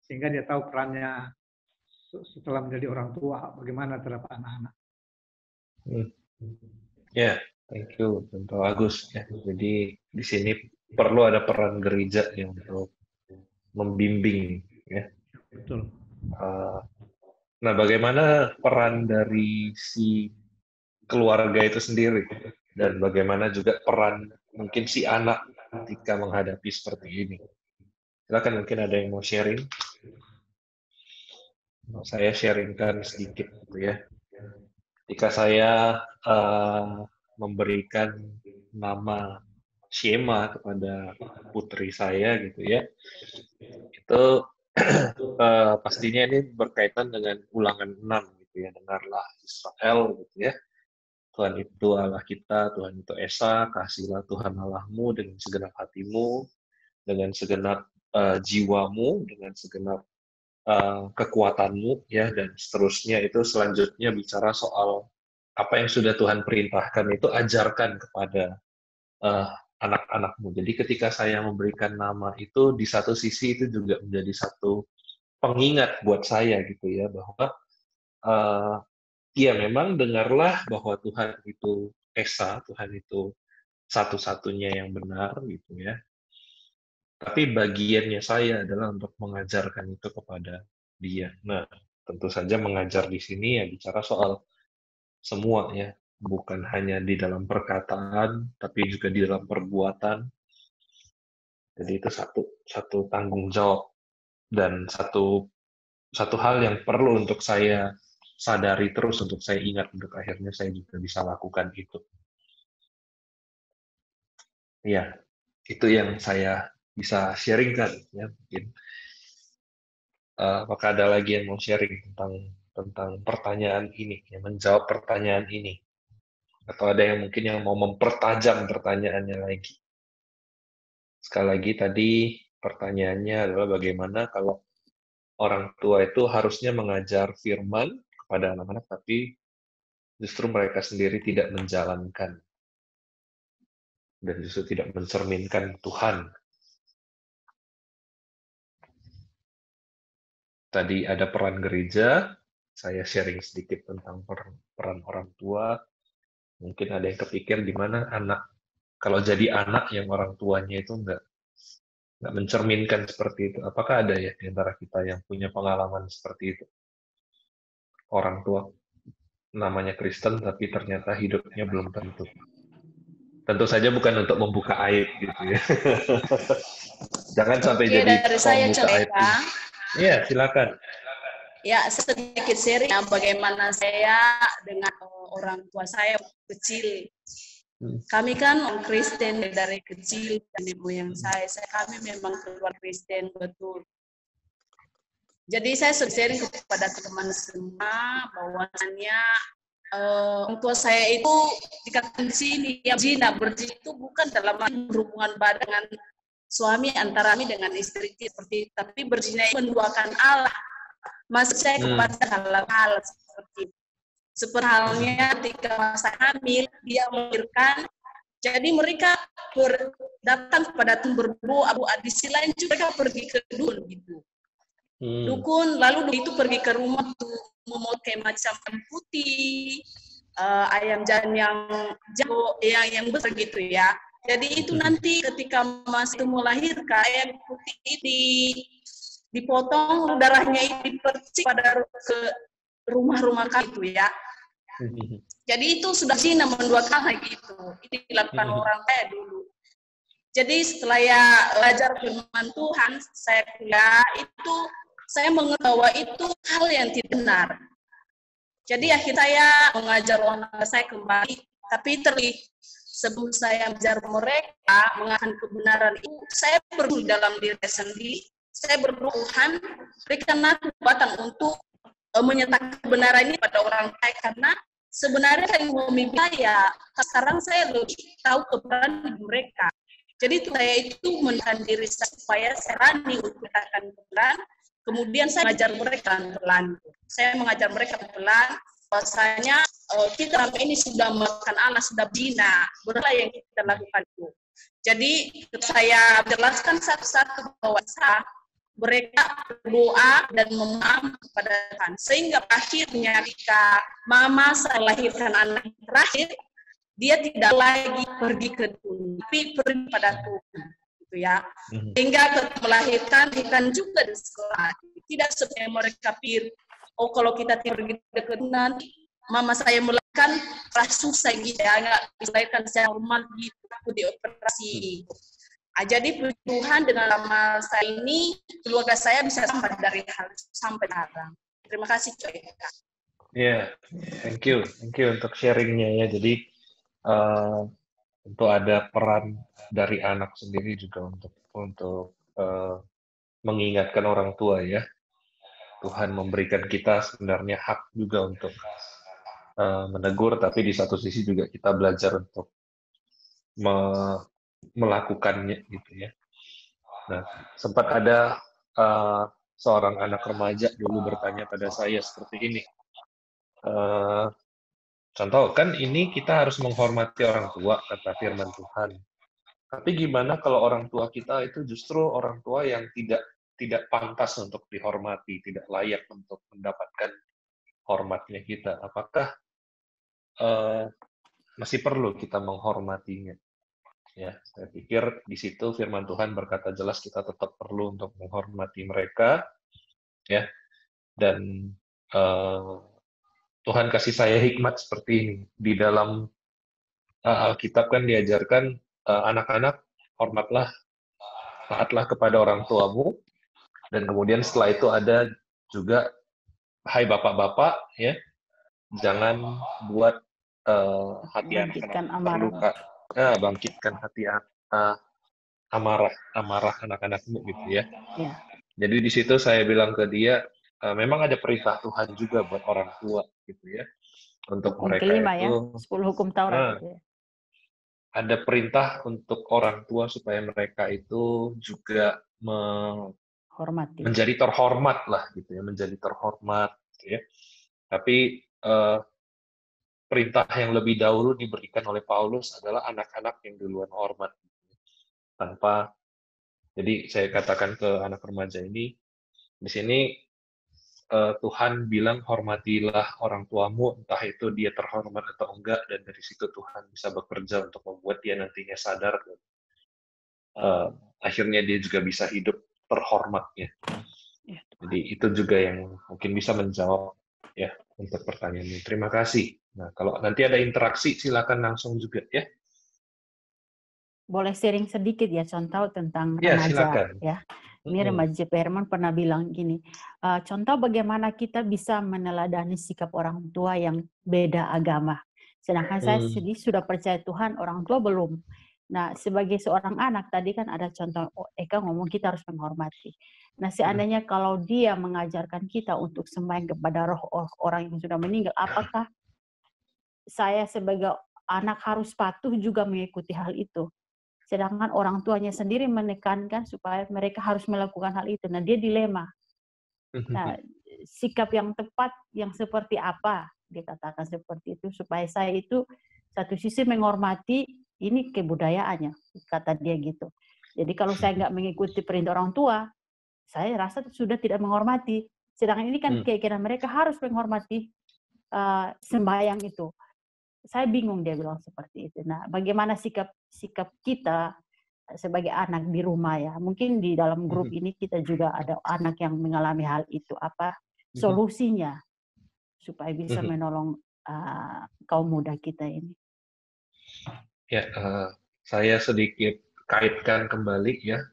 sehingga dia tahu perannya setelah menjadi orang tua, bagaimana terhadap anak-anak. Ya, thank you, Contoh Agus. Ya, jadi di sini perlu ada peran gereja yang untuk membimbing, ya. Betul. Nah, bagaimana peran dari si keluarga itu sendiri, dan bagaimana juga peran mungkin si anak ketika menghadapi seperti ini? Silakan, mungkin ada yang mau sharing. Saya sharingkan sedikit, gitu ya. Ketika saya memberikan nama Shema kepada putri saya, gitu ya, itu pastinya ini berkaitan dengan Ulangan 6, gitu ya. Dengarlah Israel, gitu ya. Tuhan itu Allah kita, Tuhan itu Esa, kasihilah Tuhan Allahmu dengan segenap hatimu, dengan segenap jiwamu, dengan segenap kekuatanmu, ya, dan seterusnya. Itu selanjutnya bicara soal apa yang sudah Tuhan perintahkan, itu ajarkan kepada anak-anakmu. Jadi ketika saya memberikan nama itu, di satu sisi itu juga menjadi satu pengingat buat saya, gitu ya, bahwa ya memang dengarlah bahwa Tuhan itu Esa, Tuhan itu satu-satunya yang benar, gitu ya. Tapi bagiannya saya adalah untuk mengajarkan itu kepada dia. Nah, tentu saja mengajar di sini ya bicara soal semua, ya, bukan hanya di dalam perkataan, tapi juga di dalam perbuatan. Jadi itu satu tanggung jawab dan satu hal yang perlu untuk saya sadari terus, untuk saya ingat, untuk akhirnya saya juga bisa lakukan itu. Ya, itu yang saya bisa sharingkan, ya, mungkin. Apakah ada lagi yang mau sharing tentang pertanyaan ini, yang menjawab pertanyaan ini, atau ada yang mungkin yang mau mempertajam pertanyaannya lagi? Sekali lagi tadi pertanyaannya adalah bagaimana kalau orang tua itu harusnya mengajar firman kepada anak-anak, tapi justru mereka sendiri tidak menjalankan dan justru tidak mencerminkan Tuhan. Tadi ada peran gereja, saya sharing sedikit tentang peran orang tua. Mungkin ada yang kepikir di mana anak, kalau jadi anak yang orang tuanya itu nggak mencerminkan seperti itu. Apakah ada ya di antara kita yang punya pengalaman seperti itu? Orang tua namanya Kristen, tapi ternyata hidupnya belum tentu. Tentu saja bukan untuk membuka aib, gitu ya. Jangan sampai jadi dari saya pembuka aib. cerita. Iya, silakan. Ya, sedikit sharing bagaimana saya dengan orang tua saya kecil. Kami kan orang Kristen dari kecil, dan ibu yang saya kami memang keluarga Kristen betul. Jadi saya sharing kepada teman semua bahwasannya orang tua saya itu dikatakan di sini ya berzina itu bukan dalam hubungan badan dengan suami antara kami dengan istri seperti, tapi berzina itu menduakan Allah. Maksud saya kepada hal seperti halnya ketika masa hamil dia melahirkan, jadi mereka datang kepada berdoa, di sisi lain juga mereka pergi ke dukun gitu. Dukun, lalu itu pergi ke rumah tuh memakai macam putih, ayam jantan yang jago, yang besar gitu ya. Jadi itu nanti ketika mas itu melahirkan ayam putih dipotong, darahnya itu dipercik pada ke rumah-rumah kami itu ya. Jadi itu sudah zina menduakan gitu. Itu dilakukan orang saya dulu. Jadi setelah ya belajar firman Tuhan, saya kuliah itu saya mengerti bahwa itu hal yang tidak benar. Jadi akhirnya saya mengajar anak saya kembali, tapi sebelum saya mengajar mereka mengajarkan kebenaran itu, saya berdoa dalam diri sendiri. Saya berdoa Tuhan berikan aku kekuatan untuk menyatakan kebenaran ini pada orang lain, karena sebenarnya yang memimpin saya sekarang saya lebih tahu kebenaran mereka. Jadi saya itu menahan diri saya supaya saya berani untuk mengatakan kebenaran. Kemudian saya mengajar mereka pelan. Saya mengajar mereka pelan bahwasanya kita selama ini sudah melakukan Allah, sudah bina berhala yang kita lakukan itu. Jadi saya jelaskan satu-satu bahwa mereka berdoa dan memohon kepada Tuhan, sehingga akhirnya ketika mama saya lahirkan anak terakhir, dia tidak lagi pergi ke dunia, tapi pergi pada Tuhan, gitu ya. Sehingga ketika melahirkan juga di sekolah, tidak seperti mereka pikir, oh kalau kita pergi ke Tuhan, mama saya melahirkan susah gitu ya, nggak bisa melahirkan secara normal gitu, aku dioperasi. Jadi Tuhan dengan lama saya ini, keluarga saya bisa sampai dari hal sampai sekarang. Terima kasih, Coy. Ya, thank you untuk sharingnya ya. Jadi tentu ada peran dari anak sendiri juga untuk mengingatkan orang tua ya. Tuhan memberikan kita sebenarnya hak juga untuk menegur, tapi di satu sisi juga kita belajar untuk melakukannya gitu ya. Nah, sempat ada seorang anak remaja dulu bertanya pada saya seperti ini. Contoh kan ini kita harus menghormati orang tua kata firman Tuhan. Tapi gimana kalau orang tua kita itu justru orang tua yang tidak pantas untuk dihormati, tidak layak untuk mendapatkan hormatnya kita? Apakah masih perlu kita menghormatinya? Ya, saya pikir di situ firman Tuhan berkata jelas kita tetap perlu untuk menghormati mereka, ya. Dan Tuhan kasih saya hikmat seperti ini di dalam Alkitab kan diajarkan anak-anak hormatlah, taatlah kepada orang tuamu, dan kemudian setelah itu ada juga hai bapak-bapak, ya, jangan buat hati anak-anak terluka. Bangkitkan hati amarah anak-anakmu gitu ya. Jadi di situ saya bilang ke dia, memang ada perintah Tuhan juga buat orang tua gitu ya, untuk hukum mereka kelima, itu ya, 10 hukum Taurat gitu ya. Ada perintah untuk orang tua supaya mereka itu juga menjadi terhormat lah gitu ya, menjadi terhormat gitu ya. Tapi perintah yang lebih dahulu diberikan oleh Paulus adalah anak-anak yang duluan hormat. Jadi saya katakan ke anak remaja ini, di sini Tuhan bilang hormatilah orang tuamu, entah itu dia terhormat atau enggak, dan dari situ Tuhan bisa bekerja untuk membuat dia nantinya sadar, dan akhirnya dia juga bisa hidup terhormatnya. Jadi itu juga yang mungkin bisa menjawab ya untuk pertanyaan ini. Terima kasih. Nah, kalau nanti ada interaksi, silakan langsung juga ya. Boleh sharing sedikit ya, contoh tentang Ya, remaja silakan. ya. Ini remaja Herman pernah bilang gini, contoh bagaimana kita bisa meneladani sikap orang tua yang beda agama. Sedangkan saya sendiri sudah percaya Tuhan, orang tua belum. Nah, sebagai seorang anak, tadi kan ada contoh, Eka ngomong kita harus menghormati. Nah, seandainya kalau dia mengajarkan kita untuk sembahyang kepada roh orang yang sudah meninggal, apakah saya sebagai anak harus patuh juga mengikuti hal itu? Sedangkan orang tuanya sendiri menekankan supaya mereka harus melakukan hal itu. Nah, dia dilema. Nah, sikap yang tepat yang seperti apa? Dia katakan seperti itu supaya saya itu satu sisi menghormati ini kebudayaannya, kata dia gitu. Jadi kalau saya nggak mengikuti perintah orang tua, saya rasa sudah tidak menghormati. Sedangkan ini kan keyakinan mereka harus menghormati sembahyang itu. Saya bingung, dia bilang seperti itu. Nah, bagaimana sikap kita sebagai anak di rumah ya? Mungkin di dalam grup ini kita juga ada anak yang mengalami hal itu. Apa solusinya supaya bisa menolong kaum muda kita ini? Ya, saya sedikit kaitkan kembali ya,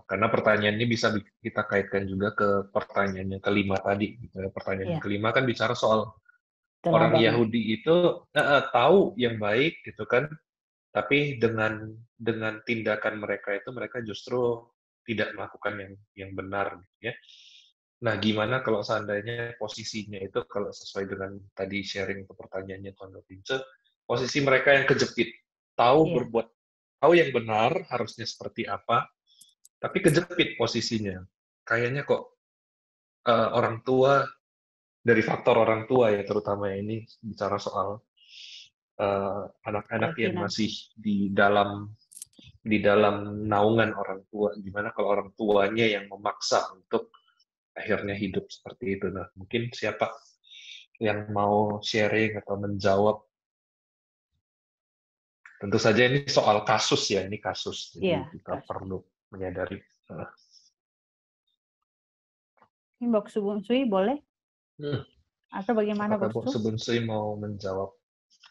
karena pertanyaan ini bisa kita kaitkan juga ke pertanyaan yang kelima tadi. Pertanyaan yang kelima kan bicara soal orang Yahudi itu tahu yang baik gitu kan, tapi dengan tindakan mereka itu mereka justru tidak melakukan yang benar gitu ya. Nah, gimana kalau seandainya posisinya itu kalau sesuai dengan tadi sharing ke pertanyaannya Tuan Vince, posisi mereka yang kejepit, tahu yang benar harusnya seperti apa, tapi kejepit posisinya. Kayaknya kok orang tua, dari faktor orang tua ya terutama ini bicara soal anak-anak yang masih di dalam naungan orang tua, gimana kalau orang tuanya yang memaksa untuk akhirnya hidup seperti itu. Nah, mungkin siapa yang mau sharing atau menjawab? Tentu saja ini soal kasus ya, ini kasus, jadi kita perlu menyadari. Ini Mbak Subunsui boleh? Atau bagaimana Apakah Mbak Subunsui mau menjawab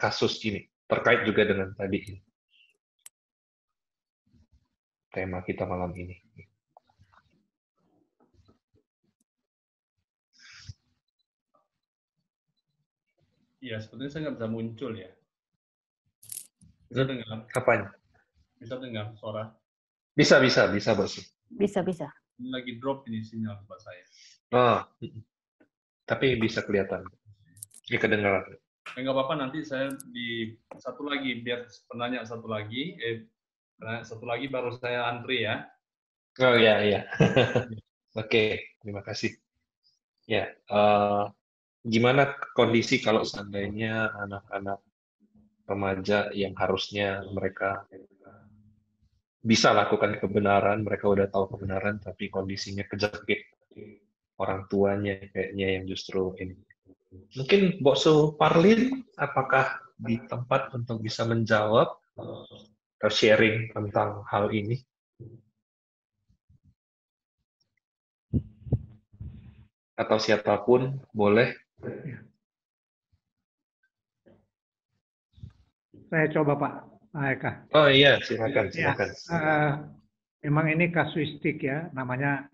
kasus ini terkait juga dengan tadi tema kita malam ini? Iya, sepertinya saya nggak bisa muncul ya. Bisa dengar? Apanya? Bisa dengar suara? Bisa, Bos. Bisa. Ini lagi drop ini sinyal tempat saya. Oh, tapi bisa kelihatan. Ya, kedengaran. Nggak apa-apa, nanti saya di satu lagi, biar penanya satu lagi, baru saya antri ya. Oh iya. Oke, terima kasih. Ya, gimana kondisi kalau seandainya anak-anak remaja yang harusnya mereka bisa lakukan kebenaran, mereka udah tahu kebenaran, tapi kondisinya kejepit orang tuanya kayaknya yang justru ini. Mungkin Boksu Parlin, apakah di tempat untuk bisa menjawab atau sharing tentang hal ini? Atau siapapun boleh. Saya coba Pak Eka. Oh iya, silakan. Ya, memang ini kasuistik ya namanya.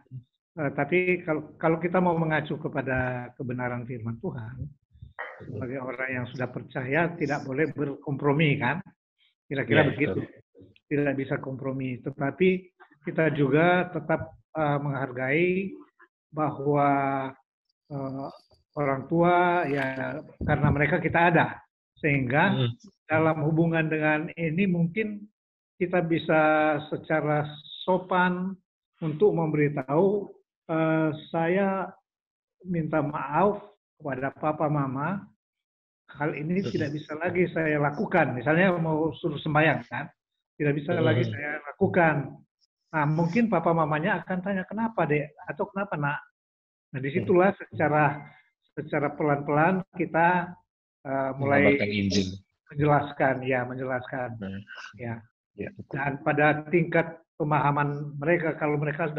Tapi kalau kita mau mengacu kepada kebenaran firman Tuhan, sebagai orang yang sudah percaya tidak boleh berkompromi kan? Kira-kira begitu. Tidak bisa kompromi. Tetapi kita juga tetap menghargai bahwa orang tua ya karena mereka kita ada, sehingga dalam hubungan dengan ini mungkin kita bisa secara sopan untuk memberitahu saya minta maaf kepada papa mama, hal ini tidak bisa lagi saya lakukan. Misalnya mau suruh sembahyang kan, tidak bisa lagi saya lakukan. Nah, mungkin papa mamanya akan tanya kenapa dek atau kenapa nak. Nah, disitulah secara pelan-pelan kita mulai menjelaskan. Ya. Dan pada tingkat pemahaman mereka, kalau mereka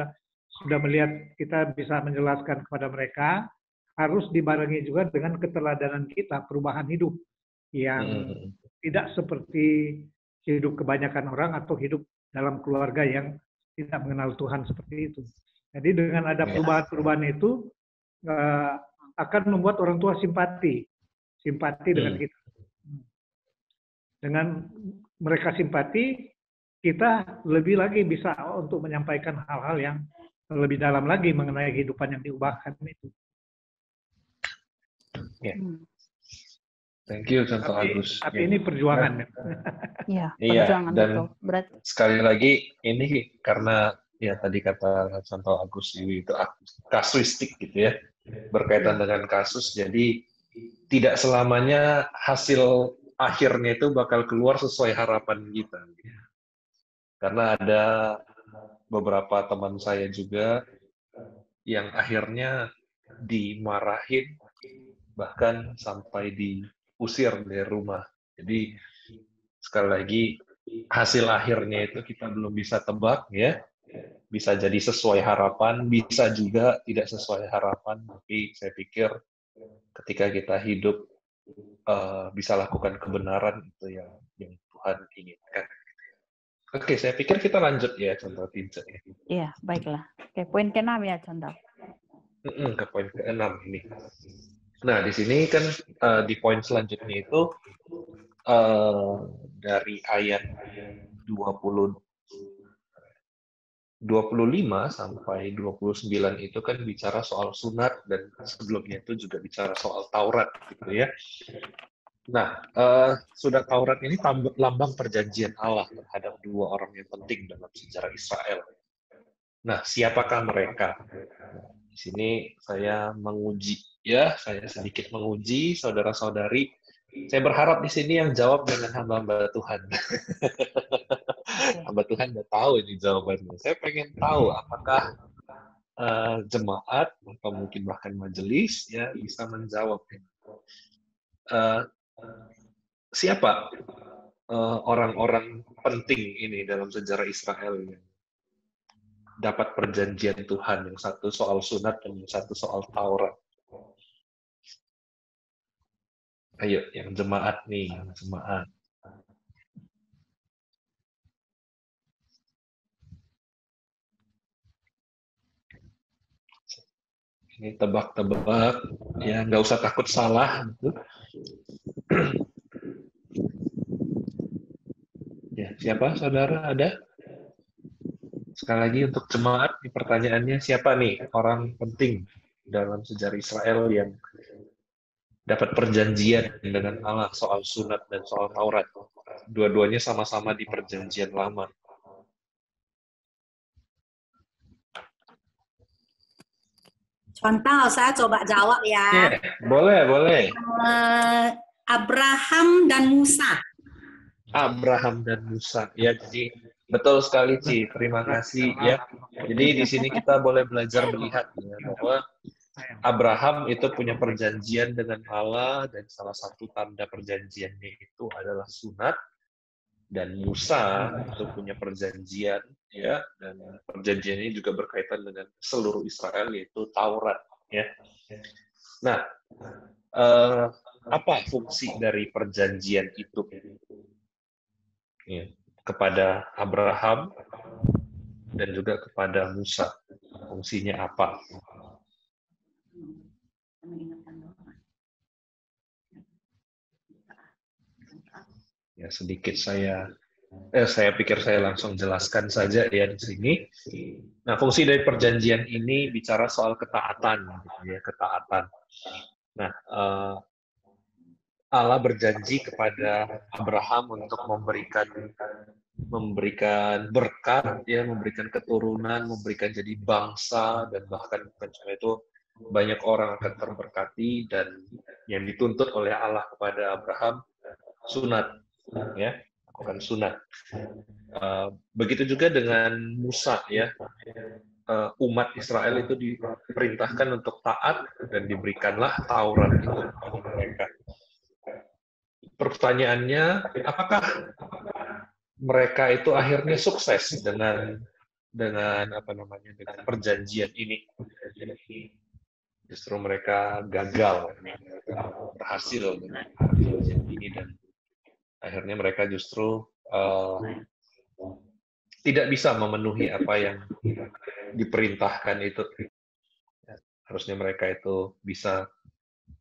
sudah melihat kita bisa menjelaskan kepada mereka, harus dibarengi juga dengan keteladanan kita, perubahan hidup yang tidak seperti hidup kebanyakan orang atau hidup dalam keluarga yang tidak mengenal Tuhan seperti itu. Jadi dengan ada perubahan-perubahan itu akan membuat orang tua simpati dengan kita. Dengan mereka simpati, kita lebih lagi bisa untuk menyampaikan hal-hal yang lebih dalam lagi mengenai kehidupan yang diubahkan itu. Thank you, Contoh Agus. Tapi ini perjuangan. Iya, Iya, perjuangan dan betul. Berarti sekali lagi ini karena ya tadi kata Contoh Agus itu kasuistik gitu ya, berkaitan dengan kasus, jadi tidak selamanya hasil akhirnya itu bakal keluar sesuai harapan kita. Karena ada beberapa teman saya juga yang akhirnya dimarahin, bahkan sampai diusir dari rumah. Jadi sekali lagi hasil akhirnya itu kita belum bisa tebak ya. Bisa jadi sesuai harapan, bisa juga tidak sesuai harapan. Tapi saya pikir ketika kita hidup bisa lakukan kebenaran itu yang Tuhan inginkan. Oke, saya pikir kita lanjut ya Contoh Tinja. iya, baiklah. Oke, poin ke-6 ya, Contoh. Ke poin ke-6 ini. Nah, di sini kan di poin selanjutnya itu dari ayat 25 sampai 29 itu kan bicara soal sunat, dan sebelumnya itu juga bicara soal Taurat gitu ya. Nah, sunat Taurat ini lambang perjanjian Allah terhadap dua orang yang penting dalam sejarah Israel. Nah, siapakah mereka? Di sini saya menguji ya, saya sedikit menguji saudara-saudari. Saya berharap di sini yang jawab dengan hamba-hamba Tuhan. Hamba Tuhan udah tahu ini jawabannya. Saya pengen tahu apakah jemaat atau mungkin bahkan majelis ya bisa menjawab. Siapa orang-orang penting ini dalam sejarah Israel yang dapat perjanjian Tuhan, yang satu soal sunat dan yang satu soal Taurat? Ayo, yang jemaat nih, yang jemaat. Ini tebak-tebak, ya nggak usah takut salah. Ya, siapa saudara ada? Sekali lagi untuk jemaat, pertanyaannya siapa nih orang penting dalam sejarah Israel yang dapat perjanjian dengan Allah soal sunat dan soal Taurat? Dua-duanya sama-sama di perjanjian lama. Contoh, saya coba jawab ya. Boleh. Abraham dan Musa. Abraham dan Musa. Ya, jadi betul sekali, Ci. Terima kasih ya. Jadi di sini kita boleh belajar melihat ya, bahwa Abraham itu punya perjanjian dengan Allah, dan salah satu tanda perjanjiannya itu adalah sunat. Dan Musa itu punya perjanjian ya, dan perjanjian ini juga berkaitan dengan seluruh Israel, yaitu Taurat ya. Nah, apa fungsi dari perjanjian itu ya, kepada Abraham dan juga kepada Musa? Fungsinya apa? Ya, sedikit saya pikir saya langsung jelaskan saja ya di sini. Nah, fungsi dari perjanjian ini bicara soal ketaatan, gitu ya, ketaatan. Nah, Allah berjanji kepada Abraham untuk memberikan berkat, ya, memberikan keturunan, memberikan jadi bangsa, dan bahkan bukan cuma itu, banyak orang akan terberkati. Dan yang dituntut oleh Allah kepada Abraham sunat. Ya, lakukan sunat. Begitu juga dengan Musa ya, umat Israel itu diperintahkan untuk taat dan diberikanlah Taurat itu kepada mereka. Pertanyaannya, apakah mereka itu akhirnya sukses dengan dengan perjanjian ini? Justru mereka gagal, berhasil dengan perjanjian ini, dan akhirnya mereka justru tidak bisa memenuhi apa yang diperintahkan itu. Ya, harusnya mereka itu bisa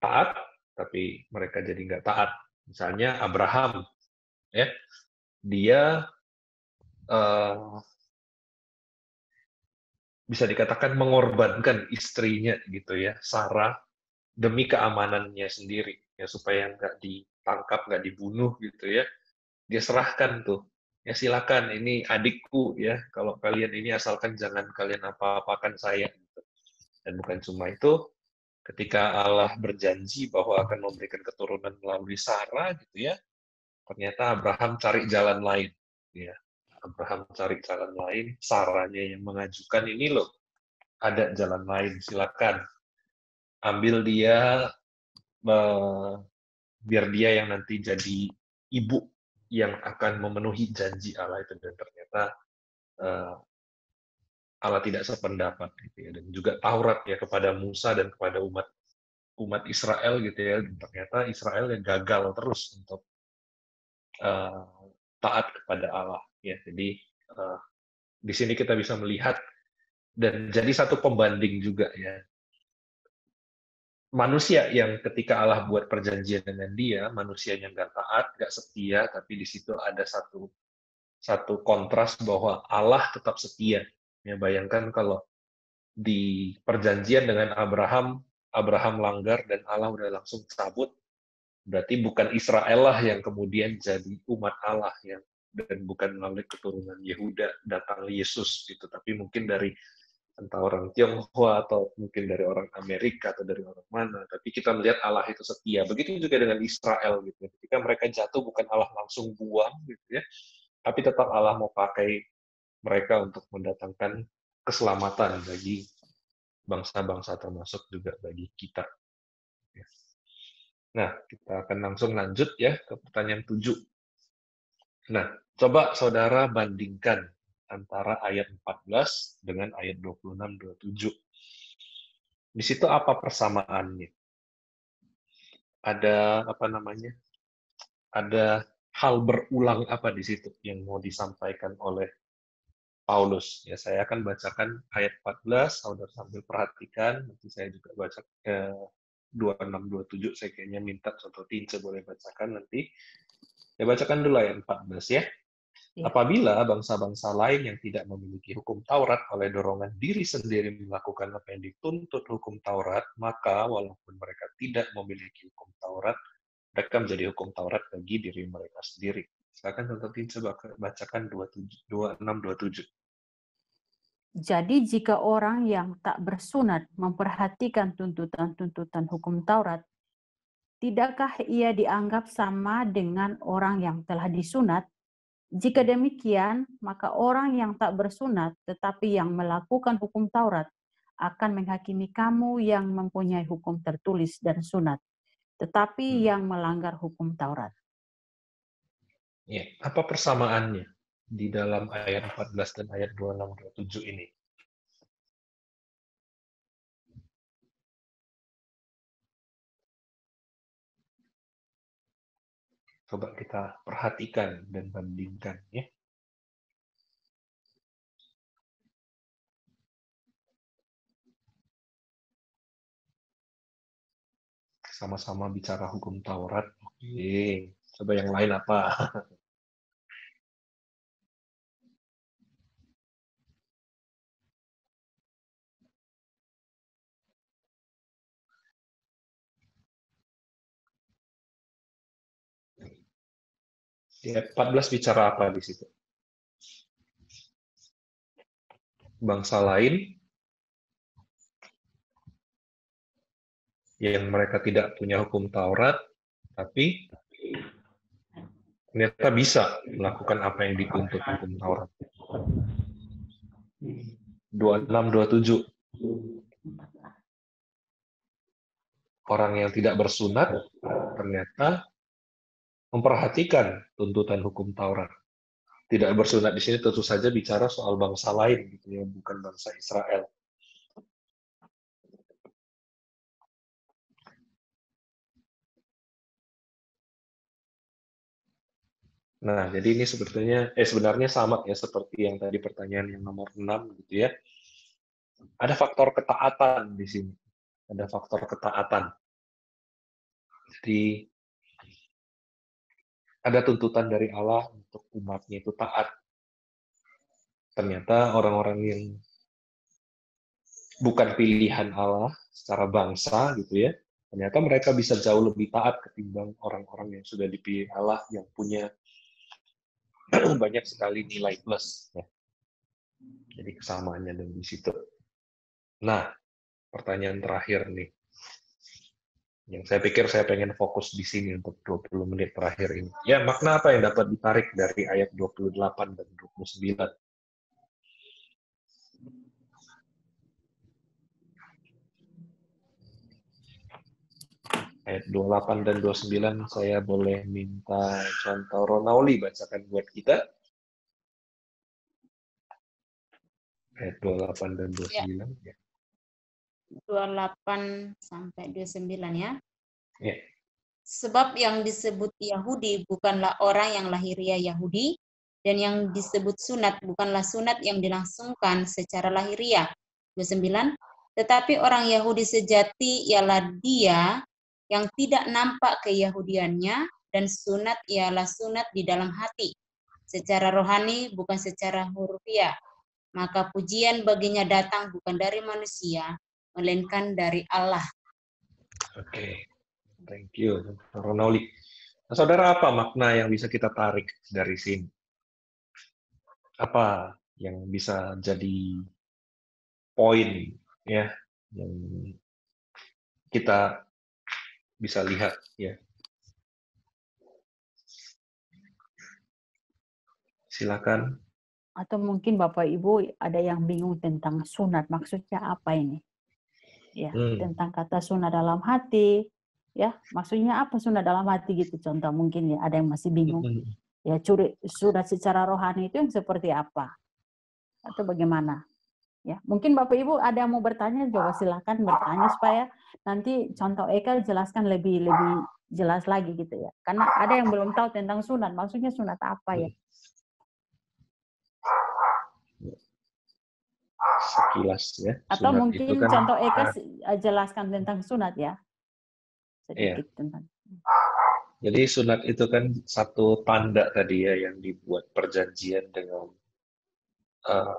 taat, tapi mereka jadi nggak taat. Misalnya Abraham, ya, dia bisa dikatakan mengorbankan istrinya gitu ya, Sarah, demi keamanannya sendiri, ya supaya nggak ditangkap, nggak dibunuh gitu ya. Dia serahkan tuh, ya silakan, ini adikku ya, kalau kalian ini asalkan jangan kalian apa-apakan saya. Gitu. Dan bukan cuma itu, ketika Allah berjanji bahwa akan memberikan keturunan melalui Sarah gitu ya, ternyata Abraham cari jalan lain. Ya, Abraham cari jalan lain, Sarahnya yang mengajukan ini loh, ada jalan lain, silakan ambil dia, biar dia yang nanti jadi ibu yang akan memenuhi janji Allah itu. Dan ternyata Allah tidak sependapat gitu ya. Dan juga Taurat ya kepada Musa dan kepada umat Israel gitu ya. Dan ternyata Israel yang gagal terus untuk taat kepada Allah ya. Jadi di sini kita bisa melihat dan jadi satu pembanding juga ya. Manusia yang ketika Allah buat perjanjian dengan dia, manusianya nggak taat, nggak setia, tapi di situ ada satu kontras bahwa Allah tetap setia. Ya, bayangkan kalau di perjanjian dengan Abraham, Abraham langgar dan Allah udah langsung cabut, berarti bukan Israel lah yang kemudian jadi umat Allah yang, dan bukan melalui keturunan Yehuda datang Yesus gitu, tapi mungkin dari entah orang Tionghoa atau mungkin dari orang Amerika atau dari orang mana, tapi kita melihat Allah itu setia. Begitu juga dengan Israel gitu. Ketika mereka jatuh bukan Allah langsung buang gitu ya, tapi tetap Allah mau pakai mereka untuk mendatangkan keselamatan bagi bangsa-bangsa termasuk juga bagi kita. Nah, kita akan langsung lanjut ya ke pertanyaan 7. Nah, coba saudara bandingkan antara ayat 14 dengan ayat 26-27. Di situ apa persamaannya? Ada apa namanya? Ada hal berulang apa di situ yang mau disampaikan oleh Paulus? Ya, saya akan bacakan ayat 14, saudara sambil perhatikan. Nanti saya juga baca 26-27. Saya kayaknya minta contoh Tince boleh bacakan nanti. Saya bacakan dulu ayat 14 ya. Apabila bangsa-bangsa lain yang tidak memiliki hukum Taurat oleh dorongan diri sendiri melakukan apa yang dituntut hukum Taurat, maka walaupun mereka tidak memiliki hukum Taurat, mereka menjadi hukum Taurat bagi diri mereka sendiri. Silakan contohin, coba bacakan 26-27. Jadi jika orang yang tak bersunat memperhatikan tuntutan-tuntutan hukum Taurat, tidakkah ia dianggap sama dengan orang yang telah disunat? Jika demikian, maka orang yang tak bersunat tetapi yang melakukan hukum Taurat akan menghakimi kamu yang mempunyai hukum tertulis dan sunat, tetapi yang melanggar hukum Taurat. Ya, apa persamaannya di dalam ayat 14 dan ayat 26-27 ini? Coba kita perhatikan dan bandingkan ya. Sama-sama bicara hukum Taurat. Oke, coba yang lain apa? Ya, 14 bicara apa di situ? Bangsa lain yang mereka tidak punya hukum Taurat, tapi ternyata bisa melakukan apa yang dituntut hukum Taurat. 26-27. Orang yang tidak bersunat ternyata memperhatikan tuntutan hukum Taurat. Tidak bersunat di sini tentu saja bicara soal bangsa lain, gitu ya, bukan bangsa Israel. Nah, jadi ini sebenarnya sama ya seperti yang tadi pertanyaan yang nomor 6 gitu ya. Ada faktor ketaatan di sini. Ada faktor ketaatan. Jadi ada tuntutan dari Allah untuk umatnya itu taat. Ternyata orang-orang yang bukan pilihan Allah secara bangsa gitu ya, ternyata mereka bisa jauh lebih taat ketimbang orang-orang yang sudah dipilih Allah yang punya banyak sekali nilai plus ya. Jadi kesamaannya ada di situ. Nah, pertanyaan terakhir nih. Yang saya pikir saya pengen fokus di sini untuk 20 menit terakhir ini. Ya, makna apa yang dapat ditarik dari ayat 28 dan 29? Ayat 28 dan 29 saya boleh minta contoh Ronauli bacakan buat kita. Ayat 28 dan 29 ya. 28 sampai 29 ya. Ya. Sebab yang disebut Yahudi bukanlah orang yang lahiriah Yahudi, dan yang disebut sunat bukanlah sunat yang dilangsungkan secara lahiriah. 29. Tetapi orang Yahudi sejati ialah dia yang tidak nampak keyahudiannya, dan sunat ialah sunat di dalam hati, secara rohani bukan secara hurufiah. Maka pujian baginya datang bukan dari manusia, melainkan dari Allah. Oke, thank you, Ronauli. Nah, saudara, apa makna yang bisa kita tarik dari sini? Apa yang bisa jadi poin ya yang kita bisa lihat ya? Silakan. Atau mungkin Bapak Ibu ada yang bingung tentang sunat, maksudnya apa ini? Ya, tentang kata sunat dalam hati, ya, maksudnya apa sunat dalam hati gitu contoh mungkin ya, ada yang masih bingung. Ya, sunat secara rohani itu yang seperti apa? Atau bagaimana? Ya, mungkin Bapak Ibu ada yang mau bertanya, coba silakan bertanya supaya nanti contoh Eka jelaskan lebih jelas lagi gitu ya. Karena ada yang belum tahu tentang sunat, maksudnya sunat apa ya? Sekilas ya. Atau sunat mungkin itu kan, contoh Eka jelaskan tentang sunat ya. Sedikit tentang. Jadi sunat itu kan satu tanda tadi ya yang dibuat perjanjian dengan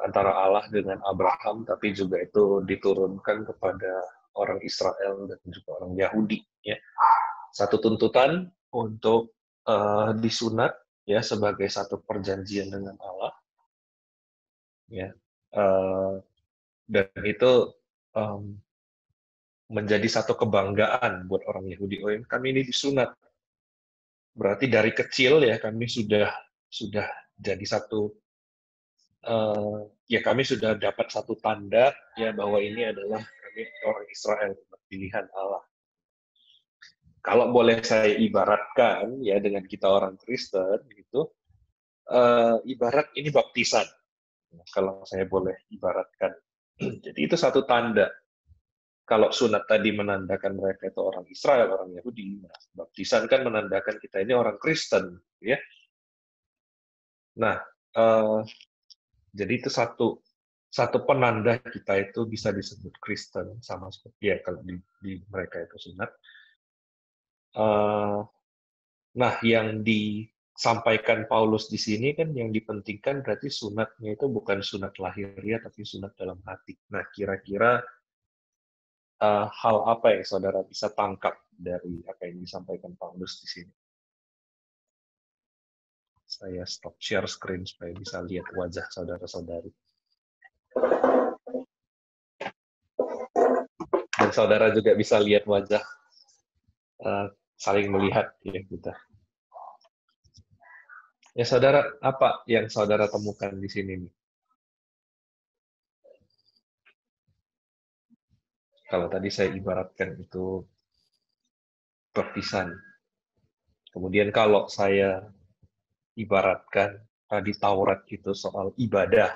antara Allah dengan Abraham, tapi juga itu diturunkan kepada orang Israel dan juga orang Yahudi ya. Satu tuntutan untuk disunat ya sebagai satu perjanjian dengan Allah ya. Dan itu menjadi satu kebanggaan buat orang Yahudi. Oh, kami ini disunat. Berarti dari kecil ya kami sudah jadi satu ya kami sudah dapat satu tanda ya bahwa ini adalah kami orang Israel, pilihan Allah. Kalau boleh saya ibaratkan ya dengan kita orang Kristen gitu, ibarat ini baptisan. Kalau saya boleh ibaratkan. Jadi itu satu tanda. Kalau sunat tadi menandakan mereka itu orang Israel, orang Yahudi, baptisan kan menandakan kita ini orang Kristen, ya. Nah, jadi itu satu penanda kita itu bisa disebut Kristen, sama seperti ya kalau di mereka itu sunat. Nah, yang disampaikan Paulus di sini kan yang dipentingkan berarti sunatnya itu bukan sunat lahiriah tapi sunat dalam hati. Nah, kira-kira hal apa yang saudara bisa tangkap dari apa yang disampaikan Paulus di sini? Saya stop share screen supaya bisa lihat wajah saudara-saudari. Dan saudara juga bisa lihat wajah, saling melihat ya kita. Ya saudara, apa yang saudara temukan di sini nih? Kalau tadi saya ibaratkan itu baptisan. Kemudian kalau saya ibaratkan tadi Taurat itu soal ibadah.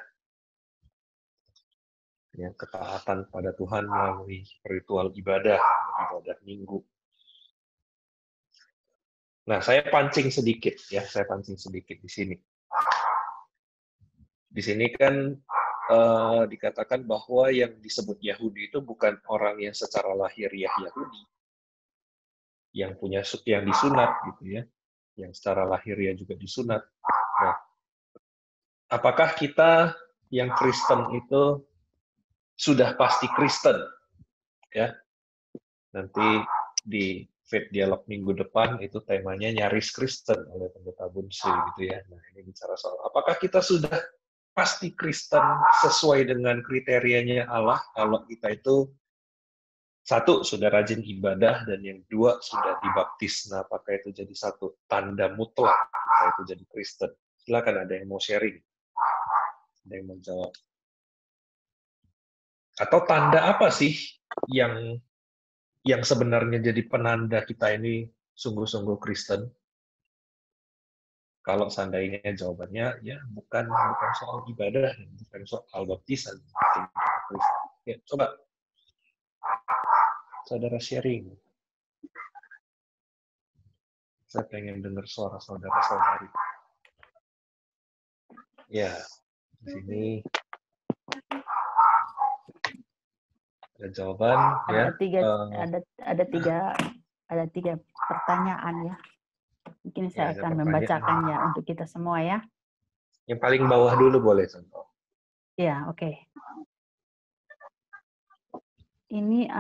Ya, ketaatan pada Tuhan melalui ritual ibadah minggu. Nah, saya pancing sedikit ya, saya pancing sedikit di sini. Di sini kan dikatakan bahwa yang disebut Yahudi itu bukan orang yang secara lahiriah Yahudi, yang disunat gitu ya, yang secara lahiriah juga disunat. Nah, apakah kita yang Kristen itu sudah pasti Kristen? Ya, nanti di Faith Dialog minggu depan itu temanya nyaris Kristen oleh Pendeta Bunsu gitu ya. Nah, ini bicara soal apakah kita sudah pasti Kristen sesuai dengan kriterianya Allah kalau kita itu satu sudah rajin ibadah dan yang dua sudah dibaptis. Nah, apakah itu jadi satu tanda mutlak kita itu jadi Kristen? Silakan, ada yang mau sharing, ada yang mau jawab. Atau tanda apa sih yang sebenarnya jadi penanda kita ini sungguh-sungguh Kristen? Kalau seandainya jawabannya ya bukan soal ibadah, bukan soal baptisan, ya coba saudara sharing. Saya pengen dengar suara saudara-saudari. Ya, di sini ada jawaban. Ada tiga pertanyaan ya. Mungkin saya akan membacakannya untuk kita semua ya. Yang paling bawah dulu boleh, contoh. Ya, oke. Ini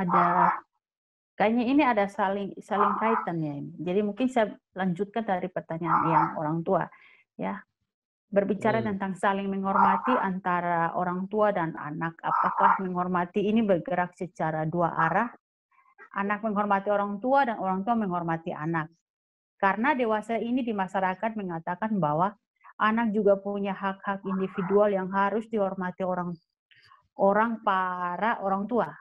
kayaknya ini ada saling kaitan ya ini. Jadi mungkin saya lanjutkan dari pertanyaan yang orang tua ya. Berbicara tentang saling menghormati antara orang tua dan anak. Apakah menghormati ini bergerak secara dua arah? Anak menghormati orang tua dan orang tua menghormati anak. Karena dewasa ini di masyarakat mengatakan bahwa anak juga punya hak-hak individual yang harus dihormati orang tua.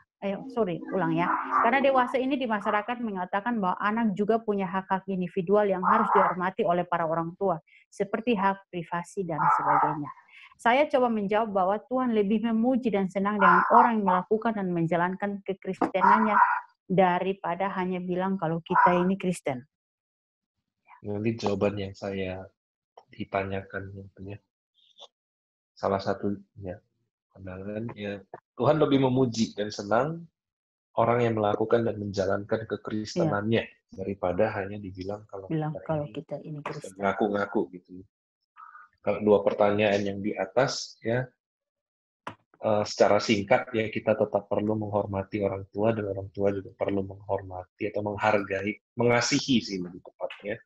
Karena dewasa ini di masyarakat mengatakan bahwa anak juga punya hak-hak individual yang harus dihormati oleh para orang tua, seperti hak privasi dan sebagainya. Saya coba menjawab bahwa Tuhan lebih memuji dan senang dengan orang yang melakukan dan menjalankan kekristenannya daripada hanya bilang kalau kita ini Kristen. Nanti jawaban yang saya ditanyakan ya. Salah satunya pandangan ya Tuhan lebih memuji dan senang orang yang melakukan dan menjalankan kekristenannya daripada hanya dibilang kalau kita ini Kristen. Ngaku-ngaku gitu. Kalau dua pertanyaan yang di atas ya secara singkat ya kita tetap perlu menghormati orang tua dan orang tua juga perlu menghormati atau menghargai, mengasihi sih lebih tepatnya.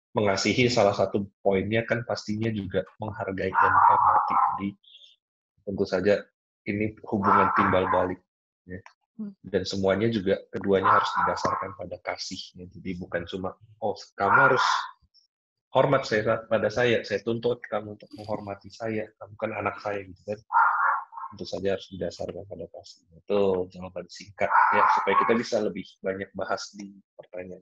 Mengasihi salah satu poinnya kan pastinya juga menghargai dan menghormati. Jadi tentu saja ini hubungan timbal balik ya. Dan semuanya juga keduanya harus didasarkan pada kasih ya. Jadi bukan cuma kamu harus hormat pada saya tuntut kamu untuk menghormati saya, kamu kan anak saya gitu kan. Tentu saja harus didasarkan pada kasih. Itu jawaban singkat ya supaya kita bisa lebih banyak bahas di pertanyaan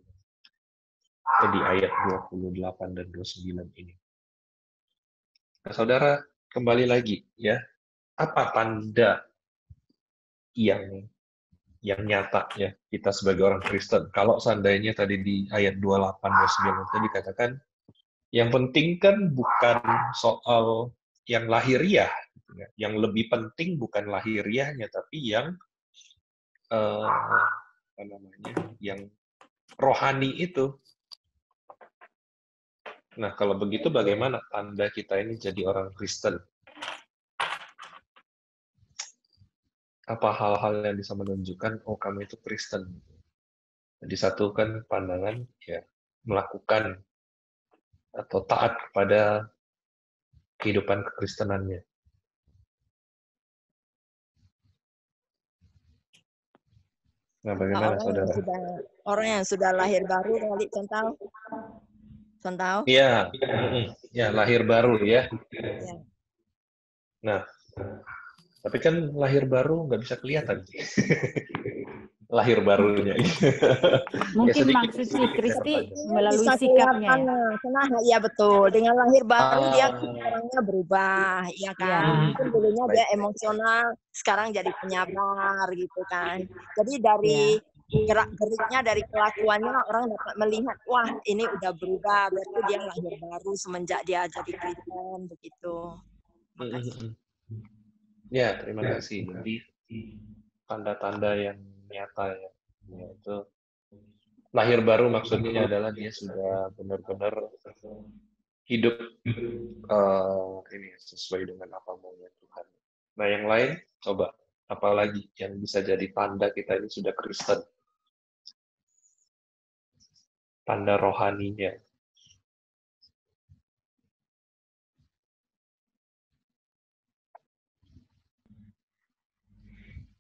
di ayat 28 dan 29 ini. Nah, saudara, kembali lagi ya. Apa tanda yang nyata ya kita sebagai orang Kristen? Kalau seandainya tadi di ayat 28 29 tadi dikatakan yang penting kan bukan soal yang lahiriah, gitu ya. Yang lebih penting bukan lahiriahnya tapi yang yang rohani itu. Nah, kalau begitu bagaimana tanda kita ini jadi orang Kristen? Apa hal-hal yang bisa menunjukkan, kamu itu Kristen? Jadi satu kan pandangan, ya melakukan atau taat kepada kehidupan kekristenannya. Nah, bagaimana saudara? Orang yang sudah lahir baru, kali contoh. Iya, ya lahir baru ya. Nah, tapi kan lahir baru nggak bisa kelihatan. Lahir barunya. Mungkin maksud si Kristi melalui sikapnya. Ya betul. Dengan lahir baru dia orangnya berubah, ya kan. Mungkin dulunya dia emosional, sekarang jadi penyabar gitu kan. Jadi gerak-geriknya dari kelakuannya orang dapat melihat, wah ini udah berubah, berarti dia lahir baru semenjak dia jadi Kristen begitu. Ya, terima kasih. Jadi tanda-tanda yang nyata ya, itu lahir baru maksudnya adalah dia sudah benar-benar hidup ini sesuai dengan apa maunya Tuhan. Nah, yang lain coba apalagi yang bisa jadi tanda kita ini sudah Kristen, tanda rohaninya.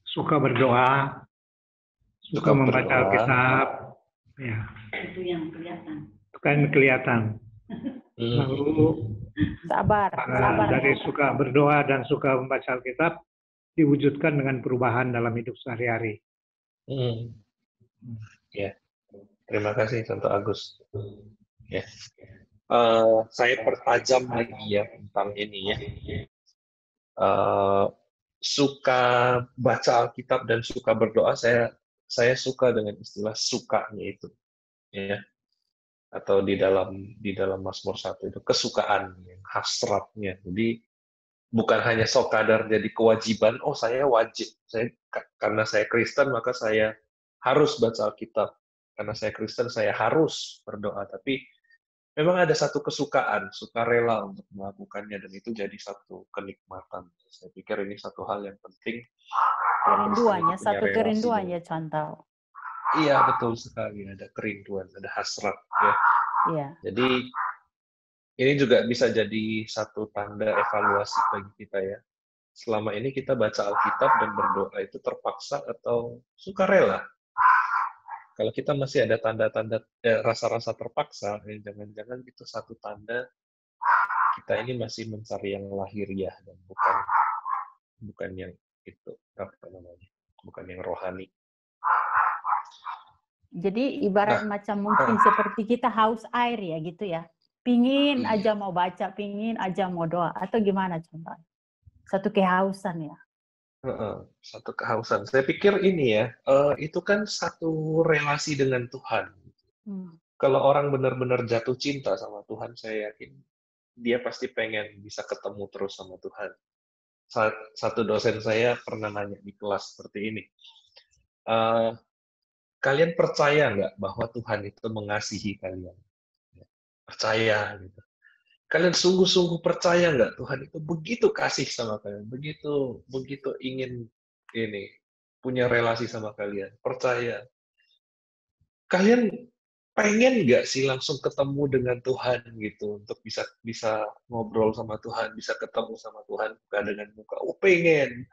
Suka berdoa, suka membaca Alkitab, ya. Itu yang kelihatan. Itu kan kelihatan. Lalu Sabar. dari suka berdoa dan suka membaca Alkitab diwujudkan dengan perubahan dalam hidup sehari-hari. Ya, terima kasih Santo Agus. Ya, saya pertajam lagi ya tentang ini ya. Suka baca Alkitab dan suka berdoa, saya suka dengan istilah sukanya itu, ya. Atau di dalam Mazmur 1 itu kesukaan, hasratnya. Jadi bukan hanya sekadar jadi kewajiban, oh saya wajib, karena saya Kristen maka saya harus baca Alkitab, karena saya Kristen saya harus berdoa, tapi memang ada satu kesukaan, sukarela untuk melakukannya, dan itu jadi satu kenikmatan. Saya pikir ini satu hal yang penting. Kerinduannya contoh. Iya, betul sekali. Ada kerinduan, ada hasrat. Ya. Iya. Jadi ini juga bisa jadi satu tanda evaluasi bagi kita ya. Selama ini kita baca Alkitab dan berdoa itu terpaksa atau sukarela? Kalau kita masih ada tanda-tanda rasa-rasa terpaksa, jangan-jangan itu satu tanda kita ini masih mencari yang lahiriah dan bukan yang itu apa namanya, bukan yang rohani. Jadi ibarat macam mungkin seperti kita haus air ya gitu ya, pingin aja mau baca, pingin aja mau doa, atau gimana contohnya? Satu kehausan ya. Satu kehausan. Saya pikir ini ya, itu kan satu relasi dengan Tuhan. Kalau orang benar-benar jatuh cinta sama Tuhan, saya yakin dia pasti pengen bisa ketemu terus sama Tuhan. Satu dosen saya pernah nanya di kelas seperti ini, kalian percaya nggak bahwa Tuhan itu mengasihi kalian? Percaya gitu. Kalian sungguh-sungguh percaya nggak Tuhan itu begitu kasih sama kalian, begitu ingin ini punya relasi sama kalian? Percaya. Kalian pengen nggak sih langsung ketemu dengan Tuhan gitu, untuk bisa ngobrol sama Tuhan, bisa ketemu sama Tuhan muka dengan muka? Oh pengen.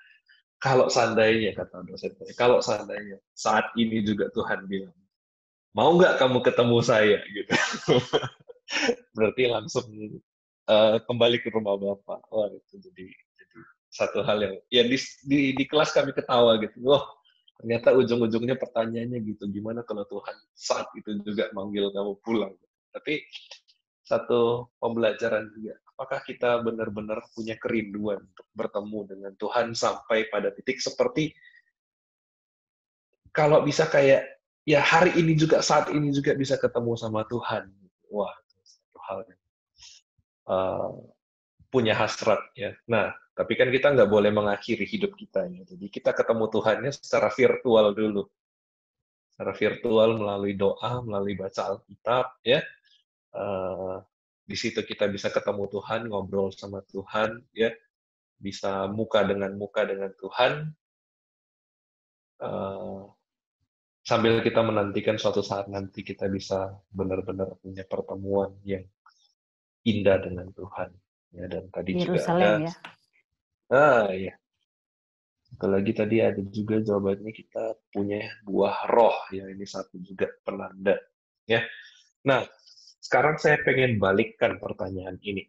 Kalau seandainya, kata dosen saya, kalau seandainya saat ini juga Tuhan bilang, mau nggak kamu ketemu saya gitu. Berarti langsung kembali ke rumah Bapak. Wah, itu jadi satu hal yang ya di kelas kami ketawa gitu. Wah, ternyata ujung-ujungnya pertanyaannya gitu, gimana kalau Tuhan saat itu juga manggil kamu pulang? Tapi satu pembelajaran juga, apakah kita benar-benar punya kerinduan untuk bertemu dengan Tuhan sampai pada titik seperti kalau bisa kayak ya hari ini juga, saat ini juga bisa ketemu sama Tuhan. Wah, satu hal yang punya hasrat ya. Nah, tapi kan kita nggak boleh mengakhiri hidup kita ya. Jadi kita ketemu Tuhannya secara virtual dulu. Secara virtual melalui doa, melalui baca Alkitab ya. Di situ kita bisa ketemu Tuhan, ngobrol sama Tuhan ya. Bisa muka dengan Tuhan. Sambil kita menantikan suatu saat nanti kita bisa benar-benar punya pertemuan yang indah dengan Tuhan. Ya, dan tadi Yerusalem, juga ada, ya. Satu lagi tadi ada juga jawabannya, kita punya buah roh, ya ini satu juga penanda. Ya. Nah, sekarang saya pengen balikkan pertanyaan ini.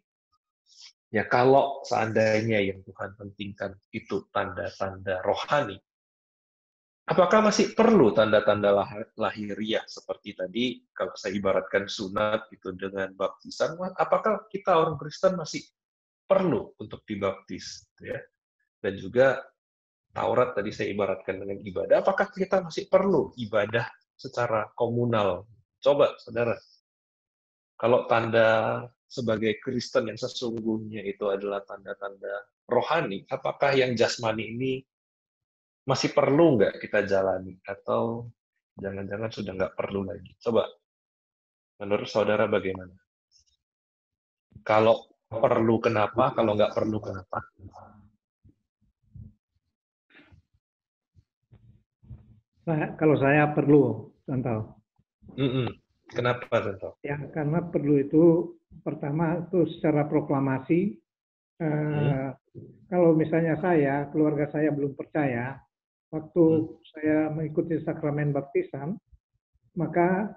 Ya, kalau seandainya yang Tuhan pentingkan itu tanda-tanda rohani, apakah masih perlu tanda-tanda lahiriah seperti tadi, kalau saya ibaratkan sunat itu dengan baptisan, apakah kita orang Kristen masih perlu untuk dibaptis? Ya? Dan juga Taurat tadi saya ibaratkan dengan ibadah, apakah kita masih perlu ibadah secara komunal? Coba, saudara. Kalau tanda sebagai Kristen yang sesungguhnya itu adalah tanda-tanda rohani, apakah yang jasmani ini masih perlu nggak kita jalani? Atau jangan-jangan sudah nggak perlu lagi? Coba, menurut saudara bagaimana? Kalau perlu kenapa? Kalau nggak perlu kenapa? Kalau saya perlu, contoh. Kenapa, contoh? Ya, karena perlu itu, pertama itu secara proklamasi. Kalau misalnya keluarga saya belum percaya, waktu saya mengikuti sakramen baptisan, maka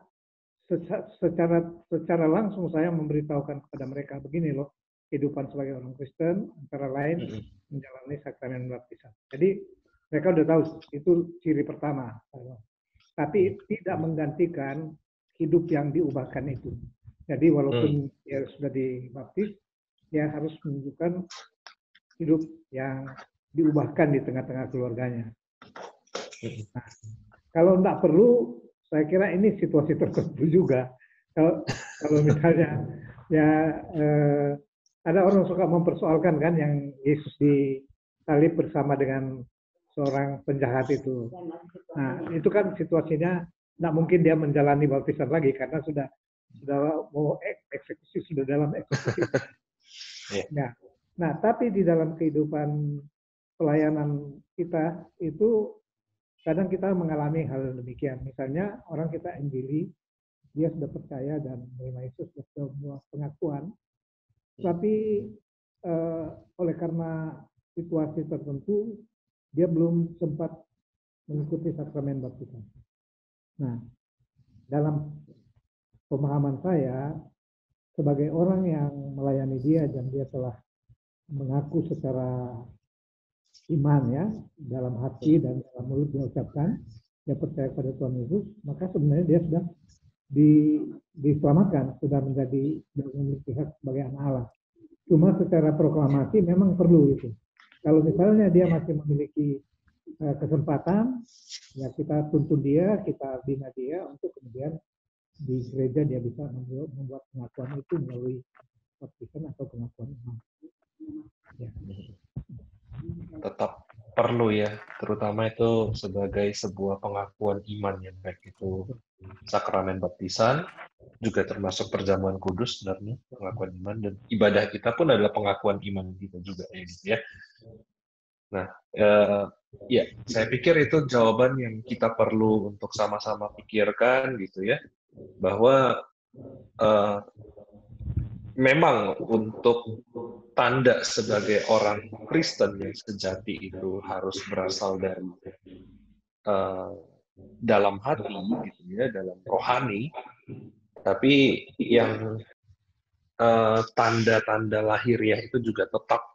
secara langsung saya memberitahukan kepada mereka, begini loh, kehidupan sebagai orang Kristen, antara lain menjalani sakramen baptisan. Jadi mereka udah tahu, itu ciri pertama. Tapi tidak menggantikan hidup yang diubahkan itu. Jadi walaupun dia sudah dibaptis, dia harus menunjukkan hidup yang diubahkan di tengah-tengah keluarganya. Nah, kalau tidak perlu, saya kira ini situasi tertentu juga. Kalau misalnya ada orang suka mempersoalkan kan yang Yesus disalib bersama dengan seorang penjahat itu. Nah, itu kan situasinya tidak mungkin dia menjalani baptisan lagi karena sudah mau eksekusi, sudah dalam eksekusi. Nah, tapi di dalam kehidupan pelayanan kita itu kadang kita mengalami hal demikian. Misalnya orang kita injili, dia sudah percaya dan menerima Yesus sebuah pengakuan, tapi oleh karena situasi tertentu dia belum sempat mengikuti sakramen baptisan. Nah, dalam pemahaman saya, sebagai orang yang melayani dia dan dia telah mengaku secara iman ya, dalam hati dan dalam mulut dia ucapkan, dia percaya pada Tuhan Yesus, maka sebenarnya dia sudah diselamatkan, sudah memiliki hak sebagai anak Allah. Cuma secara proklamasi memang perlu itu. Kalau misalnya dia masih memiliki kesempatan, ya kita tuntun dia, kita bina dia untuk kemudian di gereja dia bisa membuat pengakuan itu melalui baptisan atau pengakuan iman. Ya. Tetap perlu ya, terutama itu sebagai sebuah pengakuan iman ya, baik itu sakramen baptisan, juga termasuk perjamuan kudus sebenarnya, pengakuan iman, dan ibadah kita pun adalah pengakuan iman kita juga ya gitu ya. Nah, ya saya pikir itu jawaban yang kita perlu untuk sama-sama pikirkan gitu ya, bahwa memang untuk tanda sebagai orang Kristen yang sejati itu harus berasal dari dalam hati gitu ya, dalam rohani. Tapi yang tanda-tanda lahiriah itu juga tetap